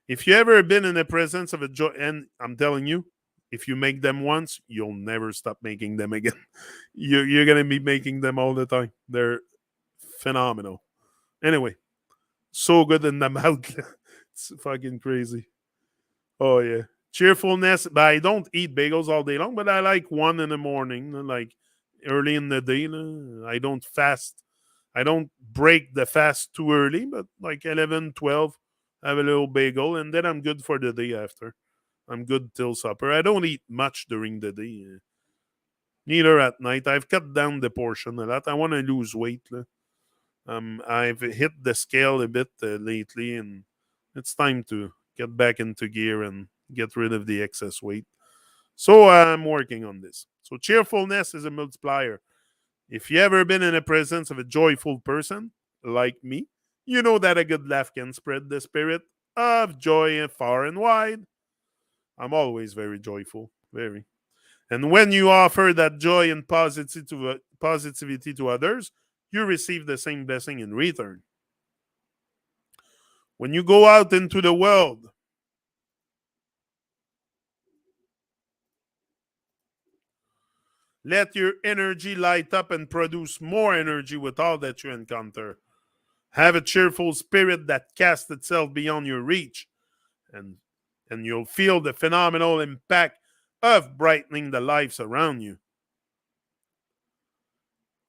If you ever been in the presence of a joy, and I'm telling you, if you make them once, you'll never stop making them again. You're gonna be making them all the time. They're phenomenal. Anyway, so good in the mouth. It's fucking crazy. Oh yeah. Cheerfulness, but I don't eat bagels all day long, but I like one in the morning, like early in the day. I don't fast. I don't break the fast too early, but like 11, 12, have a little bagel, and then I'm good for the day after. I'm good till supper. I don't eat much during the day, neither at night. I've cut down the portion a lot. I want to lose weight. I've hit the scale a bit lately, and it's time to get back into gear and get rid of the excess weight. So I'm working on this. So cheerfulness is a multiplier. If you ever been in the presence of a joyful person like me, you know that a good laugh can spread the spirit of joy far and wide. I'm always very joyful, very. And when you offer that joy and positivity to others, you receive the same blessing in return. When you go out into the world, let your energy light up and produce more energy with all that you encounter. Have a cheerful spirit that casts itself beyond your reach, and, and you'll feel the phenomenal impact of brightening the lives around you.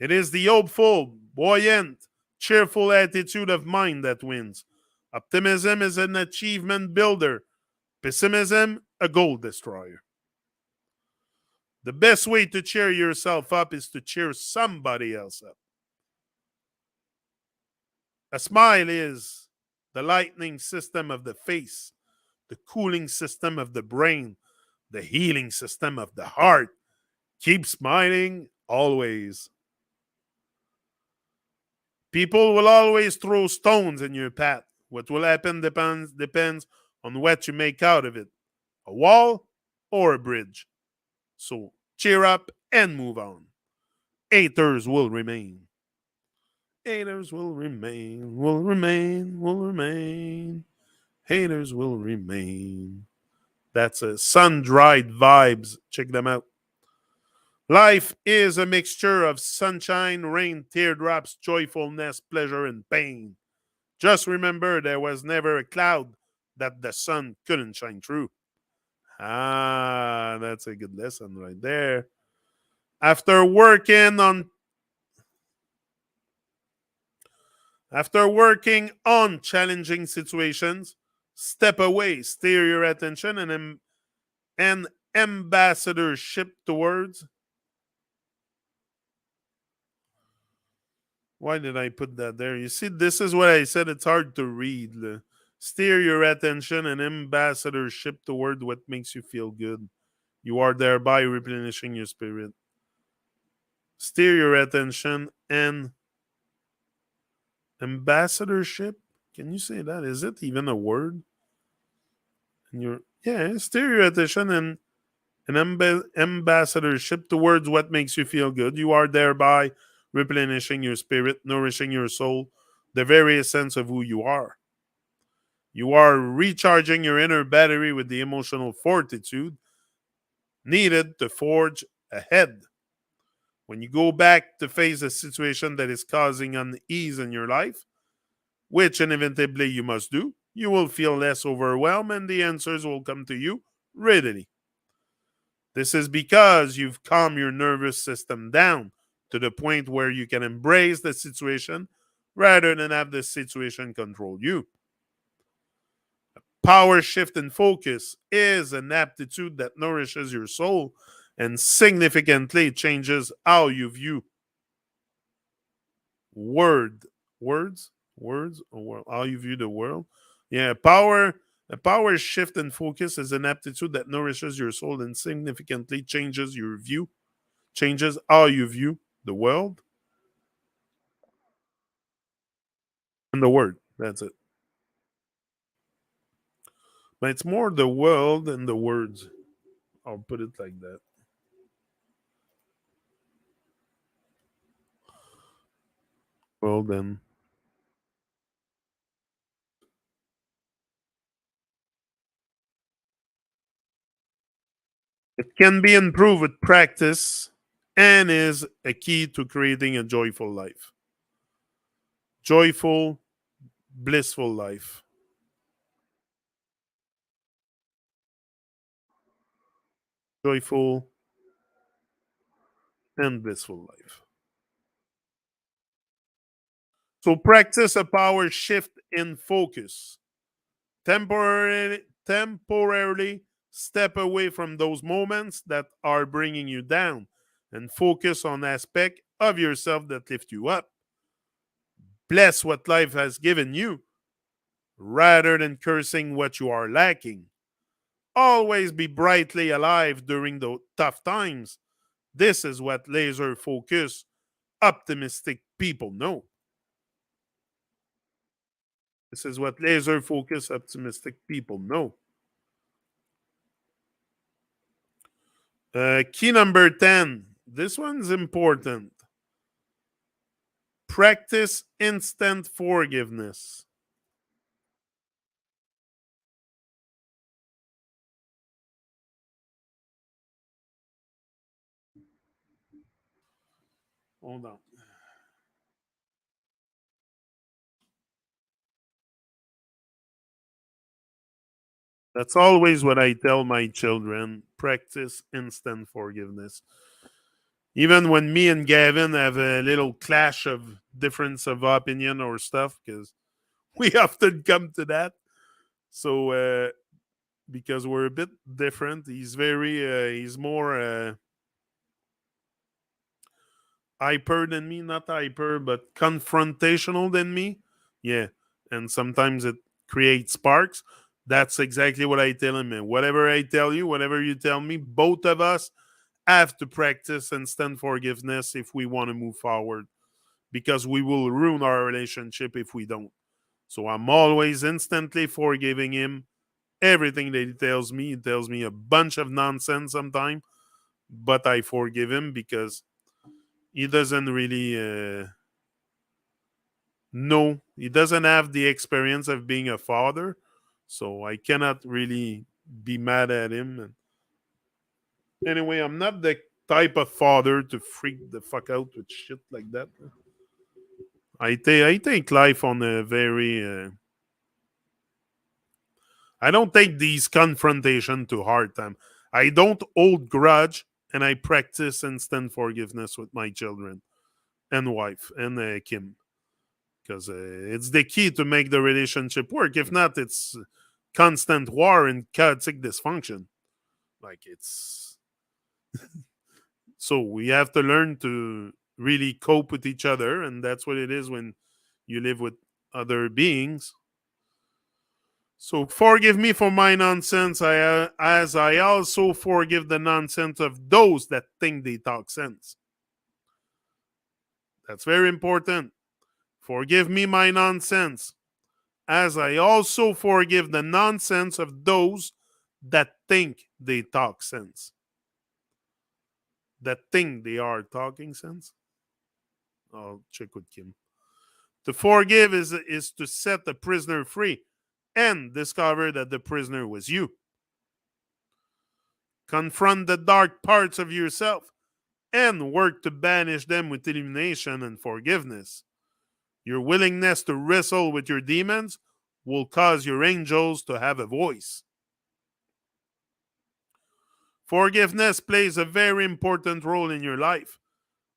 It is the hopeful, buoyant, cheerful attitude of mind that wins. Optimism is an achievement builder, pessimism, a goal destroyer. The best way to cheer yourself up is to cheer somebody else up. A smile is the lightning system of the face, the cooling system of the brain, the healing system of the heart. Keep smiling always. People will always throw stones in your path. What will happen depends on what you make out of it, a wall or a bridge. So cheer up and move on. Haters will remain. Haters will remain, will remain, will remain. Haters will remain. That's a sun dried vibes. Check them out. Life is a mixture of sunshine, rain, teardrops, joyfulness, pleasure, and pain. Just remember there was never a cloud that the sun couldn't shine through. Ah, that's a good lesson right there. After working on challenging situations, step away, steer your attention and ambassadorship towards. Why did I put that there? You see, this is what I said. It's hard to read. Steer your attention and ambassadorship toward what makes you feel good. You are thereby replenishing your spirit. Steer your attention and ambassadorship. Can you say that? Is it even a word? And steer your attention and ambassadorship towards what makes you feel good. You are thereby replenishing your spirit, nourishing your soul, the very essence of who you are. You are recharging your inner battery with the emotional fortitude needed to forge ahead. When you go back to face a situation that is causing unease in your life, which inevitably you must do, you will feel less overwhelmed and the answers will come to you readily. This is because you've calmed your nervous system down to the point where you can embrace the situation rather than have the situation control you. Power shift and focus is an aptitude that nourishes your soul and significantly changes how you view word words or how you view the world. Yeah, a power shift and focus is an aptitude that nourishes your soul and significantly changes how you view the world and the word. That's it. But it's more the world and the words. I'll put it like that. Well, then it can be improved with practice and is a key to creating a joyful life. Joyful, blissful life. Joyful and blissful life. So practice a power shift in focus. Temporarily step away from those moments that are bringing you down and focus on aspect of yourself that lift you up. Bless what life has given you rather than cursing what you are lacking. Always be brightly alive during the tough times. This is what laser focused, optimistic people know. This is what laser focused, optimistic people know. Key number 10. This one's important. Practice instant forgiveness. Hold on. That's always what I tell my children. Practice instant forgiveness. Even when me and Gavin have a little clash of difference of opinion or stuff, because we often come to that. So, because we're a bit different, he's more hyper than me, not hyper, but confrontational than me. Yeah. And sometimes it creates sparks. That's exactly what I tell him. And whatever I tell you, whatever you tell me, both of us have to practice instant forgiveness if we want to move forward because we will ruin our relationship if we don't. So I'm always instantly forgiving him. Everything that he tells me a bunch of nonsense sometimes, but I forgive him because he doesn't really know. He doesn't have the experience of being a father, so I cannot really be mad at him. And anyway, I'm not the type of father to freak the fuck out with shit like that. I take life on a very. I don't take these confrontation to heart. I don't hold grudge, and I practice instant forgiveness with my children and wife and Kim because it's the key to make the relationship work. If not, it's constant war and chaotic dysfunction. Like it's so we have to learn to really cope with each other, and that's what it is when you live with other beings. So forgive me for my nonsense, as I also forgive the nonsense of those that think they talk sense. That's very important. Forgive me my nonsense, as I also forgive the nonsense of those that think they talk sense. That think they are talking sense. I'll check with Kim. To forgive is to set the prisoner free and discover that the prisoner was you. Confront the dark parts of yourself and work to banish them with illumination and forgiveness. Your willingness to wrestle with your demons will cause your angels to have a voice. Forgiveness plays a very important role in your life,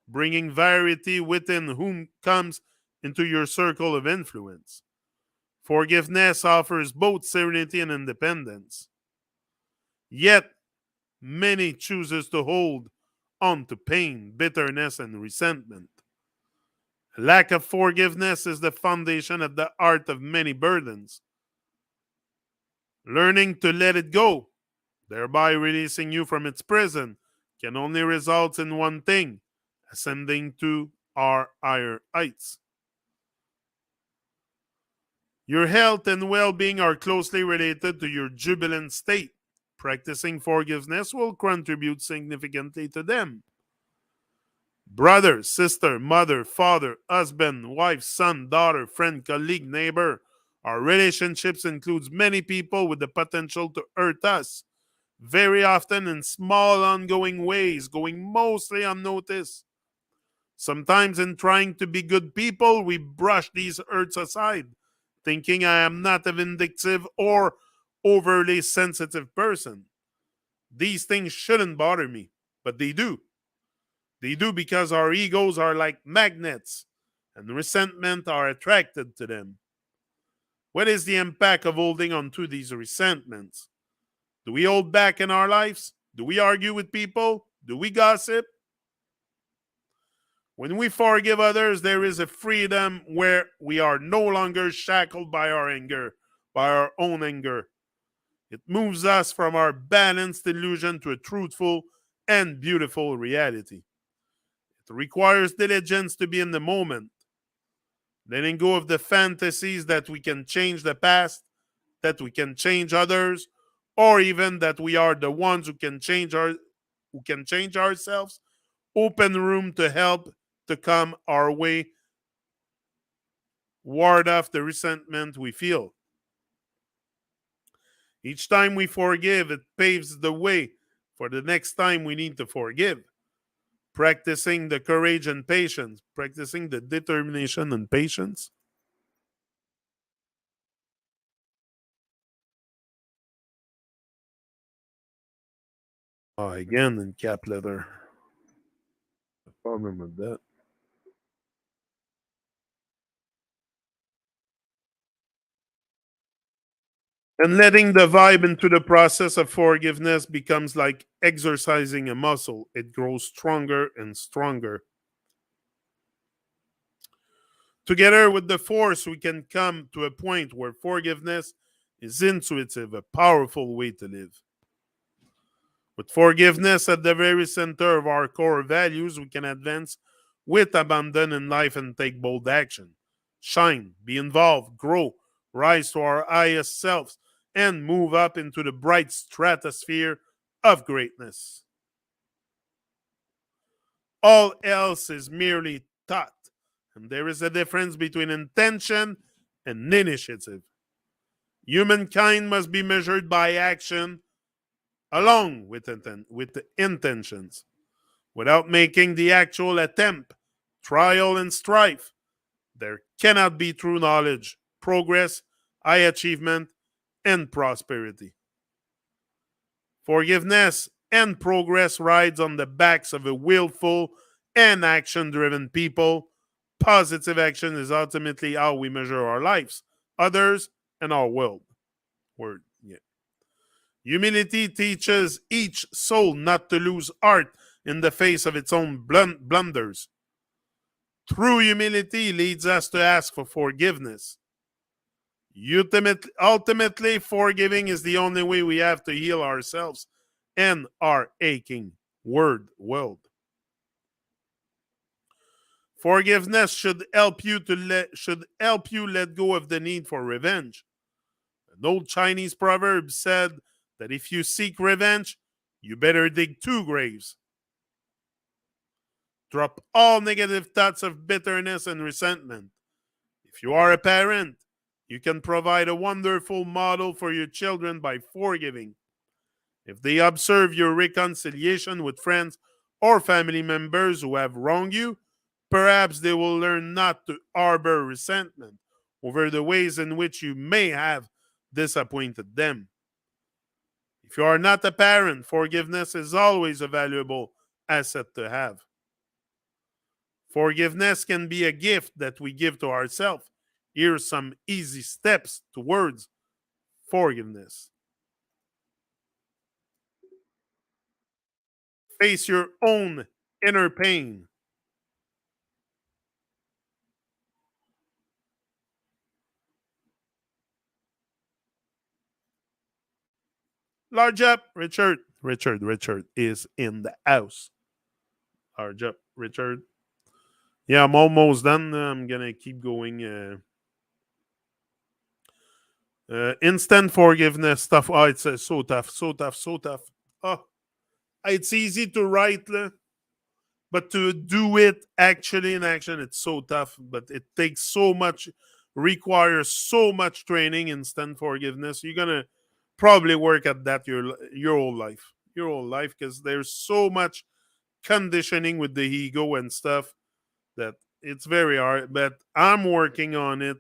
bringing variety within whom comes into your circle of influence. Forgiveness offers both serenity and independence. Yet, many chooses to hold on to pain, bitterness, and resentment. Lack of forgiveness is the foundation at the heart of many burdens. Learning to let it go, thereby releasing you from its prison, can only result in one thing: ascending to our higher heights. Your health and well being are closely related to your jubilant state. Practicing forgiveness will contribute significantly to them. Brother, sister, mother, father, husband, wife, son, daughter, friend, colleague, neighbor. Our relationships includes many people with the potential to hurt us, very often in small ongoing ways, going mostly unnoticed. Sometimes in trying to be good people, we brush these hurts aside, thinking I am not a vindictive or overly sensitive person. These things shouldn't bother me, but they do. They do because our egos are like magnets, and resentment are attracted to them. What is the impact of holding on to these resentments? Do we hold back in our lives? Do we argue with people? Do we gossip? When we forgive others, there is a freedom where we are no longer shackled by our anger, by our own anger. It moves us from our balanced illusion to a truthful and beautiful reality. It requires diligence to be in the moment, letting go of the fantasies that we can change the past, that we can change others, or even that we are the ones who can change ourselves. Open room to help to come our way, ward off the resentment we feel. Each time we forgive, it paves the way for the next time we need to forgive. Practicing the courage and patience, practicing the determination and patience. Oh, again in cap letter. A problem with that. And letting the vibe into the process of forgiveness becomes like exercising a muscle. It grows stronger and stronger. Together with the force, we can come to a point where forgiveness is intuitive, a powerful way to live. With forgiveness at the very center of our core values, we can advance with abandon in life and take bold action. Shine, be involved, grow, rise to our highest selves, and move up into the bright stratosphere of greatness. All else is merely thought, and there is a difference between intention and initiative. Humankind must be measured by action along with the intentions. Without making the actual attempt, trial, and strife, there cannot be true knowledge, progress, high achievement, and prosperity. Forgiveness and progress rides on the backs of a willful and action driven people. Positive action is ultimately how we measure our lives, others, and our world. Word. Yeah. Humility teaches each soul not to lose heart in the face of its own blunders. True humility leads us to ask for forgiveness. Ultimately, forgiving is the only way we have to heal ourselves and our aching world. Forgiveness should help you let go of the need for revenge. An old Chinese proverb said that if you seek revenge, you better dig two graves. Drop all negative thoughts of bitterness and resentment. If you are a parent, you can provide a wonderful model for your children by forgiving. If they observe your reconciliation with friends or family members who have wronged you, Perhaps they will learn not to harbor resentment over the ways in which you may have disappointed them. If you are not a parent, forgiveness is always a valuable asset to have. Forgiveness can be a gift that we give to ourselves. Here's some easy steps towards forgiveness. Face your own inner pain. Large up, Richard. Richard is in the house. Large up, Richard. Yeah, I'm almost done. I'm gonna keep going. Instant forgiveness stuff. Oh, it's so tough, so tough, so tough. Oh, it's easy to write, but to do it actually in action, it's so tough. But it takes so much, requires so much training. Instant forgiveness. You're gonna probably work at that your whole life, because there's so much conditioning with the ego and stuff that it's very hard. But I'm working on it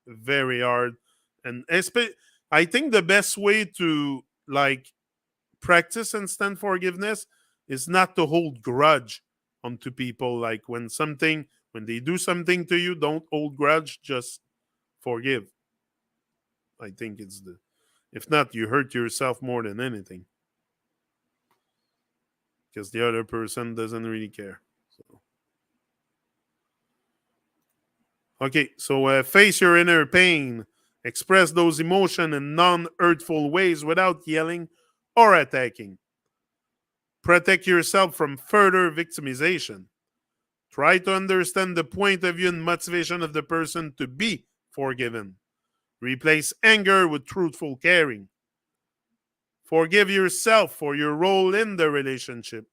very hard, and I think the best way to like practice instant forgiveness is not to hold grudge onto people. Like when they do something to you, don't hold grudge. Just forgive. I think it's the if not, you hurt yourself more than anything because the other person doesn't really care. So okay, so face your inner pain. Express those emotions in non-hurtful ways without yelling or attacking. Protect yourself from further victimization. Try to understand the point of view and motivation of the person to be forgiven. Replace anger with truthful caring. Forgive yourself for your role in the relationship.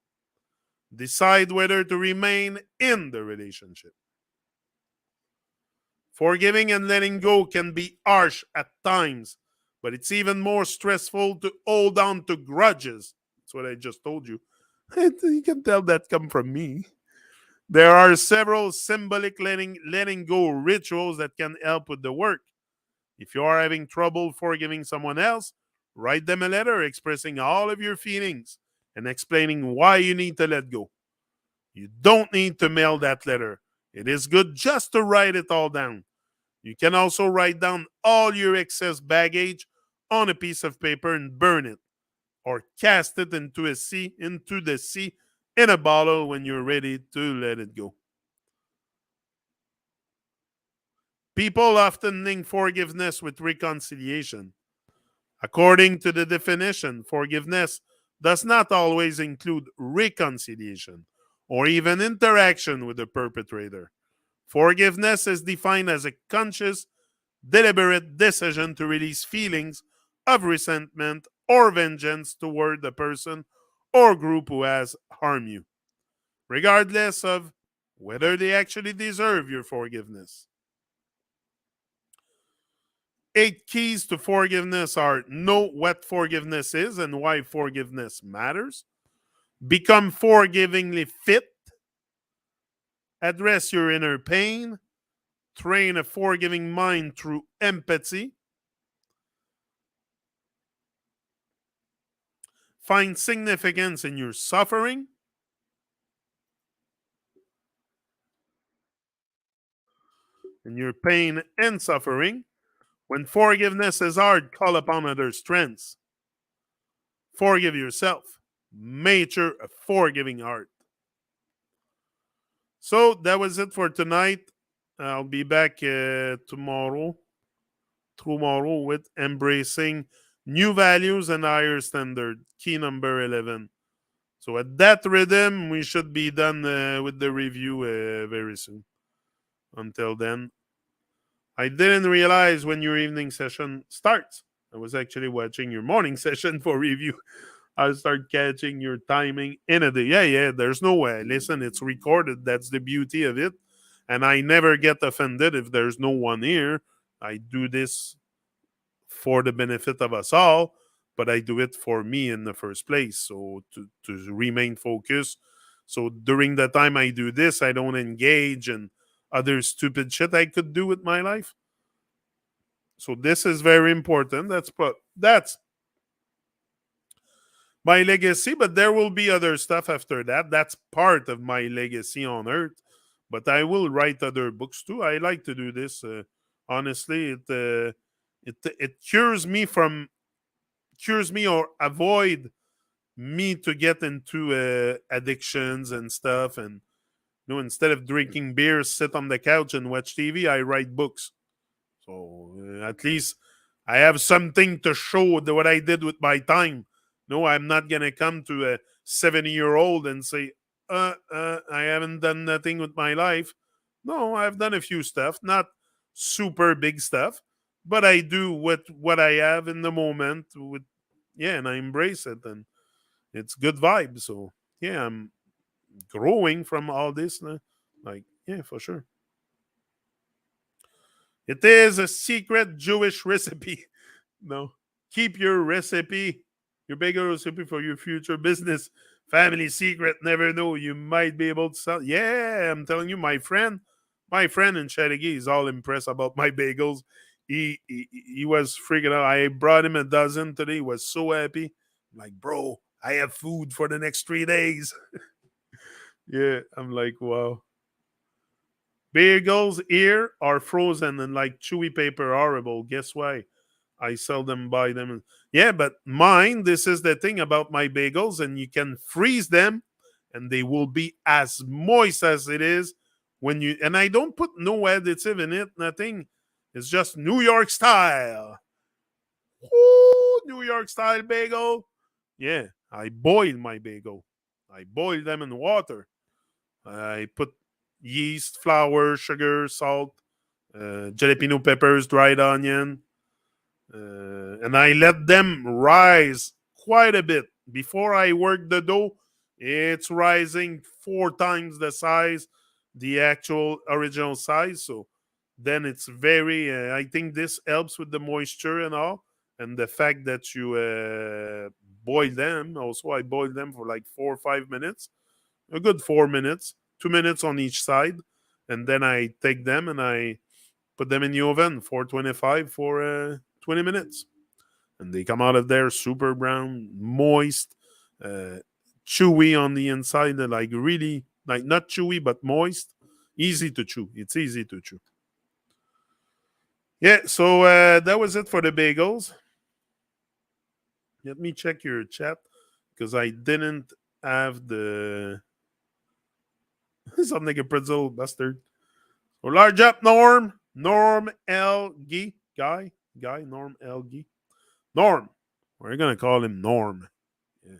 Decide whether to remain in the relationship. Forgiving and letting go can be harsh at times, but it's even more stressful to hold on to grudges. That's what I just told you. You can tell that come from me. There are several symbolic letting go rituals that can help with the work. If you are having trouble forgiving someone else, write them a letter expressing all of your feelings and explaining why you need to let go. You don't need to mail that letter. It is good just to write it all down. You can also write down all your excess baggage on a piece of paper and burn it, or cast it into the sea in a bottle when you're ready to let it go. People often link forgiveness with reconciliation. According to the definition, forgiveness does not always include reconciliation or even interaction with the perpetrator. Forgiveness is defined as a conscious, deliberate decision to release feelings of resentment or vengeance toward the person or group who has harmed you, regardless of whether they actually deserve your forgiveness. 8 keys to forgiveness are: know what forgiveness is and why forgiveness matters, become forgivingly fit, address your inner pain, train a forgiving mind through empathy, find significance in your suffering, in your pain and suffering. When forgiveness is hard, call upon other strengths. Forgive yourself. Mature a forgiving heart. So that was it for tonight. I'll be back tomorrow with embracing new values and higher standard. Key number 11. So at that rhythm, we should be done with the review very soon. Until then, I didn't realize when your evening session starts. I was actually watching your morning session for review. I'll start catching your timing in a day. Yeah, there's no way. Listen, it's recorded. That's the beauty of it. And I never get offended if there's no one here. I do this for the benefit of us all, but I do it for me in the first place. So to remain focused. So during the time I do this, I don't engage in other stupid shit I could do with my life. So this is very important. That's my legacy, but there will be other stuff after that. That's part of my legacy on Earth. But I will write other books too. I like to do this. Honestly, it cures me or avoid me to get into addictions and stuff. And instead of drinking beer, sit on the couch and watch TV, I write books. So at least I have something to show what I did with my time. No, I'm not gonna come to a 70-year-old and say, I haven't done nothing with my life. No, I've done a few stuff, not super big stuff, but I do what I have in the moment. And I embrace it, and it's good vibes. So yeah, I'm growing from all this. Like yeah, for sure. It is a secret Jewish recipe. No. Keep your recipe, your bagel recipe for your future business. Family secret, never know. You might be able to sell. Yeah, I'm telling you, my friend in Chattagee is all impressed about my bagels. He was freaking out. I brought him a dozen today. He was so happy. I'm like, bro, I have food for the next 3 days. Yeah, I'm like, wow. Bagels here are frozen and like chewy paper horrible. Guess why? I seldom buy them. Yeah, but mine, this is the thing about my bagels, and you can freeze them and they will be as moist as it is when you and I don't put no additive in it, nothing. It's just New York style. Ooh, New York style bagel. Yeah, I boil my bagel. I boil them in water. I put yeast, flour, sugar, salt, jalapeno peppers, dried onion, and I let them rise quite a bit. Before I work the dough, it's rising 4 times the size, the actual original size. So then it's very, I think this helps with the moisture and all. And the fact that you boil them, also, I boil them for like 4 or 5 minutes, a good 4 minutes, 2 minutes on each side. And then I take them and I put them in the oven, 425 for 20 minutes, and they come out of there super brown, moist, uh, chewy on the inside. They're like really, like not chewy, but moist. Easy to chew. It's easy to chew. Yeah, so that was it for the bagels. Let me check your chat because I didn't have the something like a pretzel bastard. So large up, Norm L. Norm L. Norm. We're gonna call him Norm. Yeah.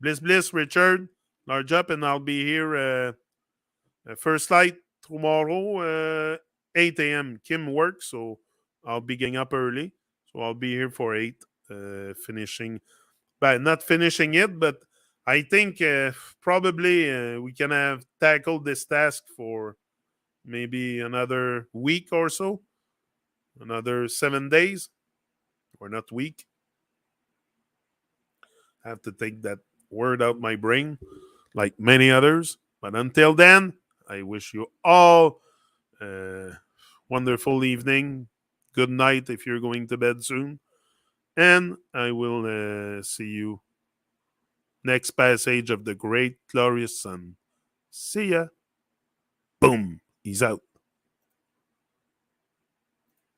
Bliss, Richard. Large up, and I'll be here first light tomorrow, 8 a.m. Kim works, so I'll be getting up early. So I'll be here for 8, finishing. But not finishing it, but I think probably we can have tackled this task for maybe another week or so, another 7 days, or not week. I have to take that word out my brain, like many others. But until then, I wish you all a wonderful evening. Good night if you're going to bed soon. And I will see you next passage of the great glorious sun. See ya. Boom. He's out.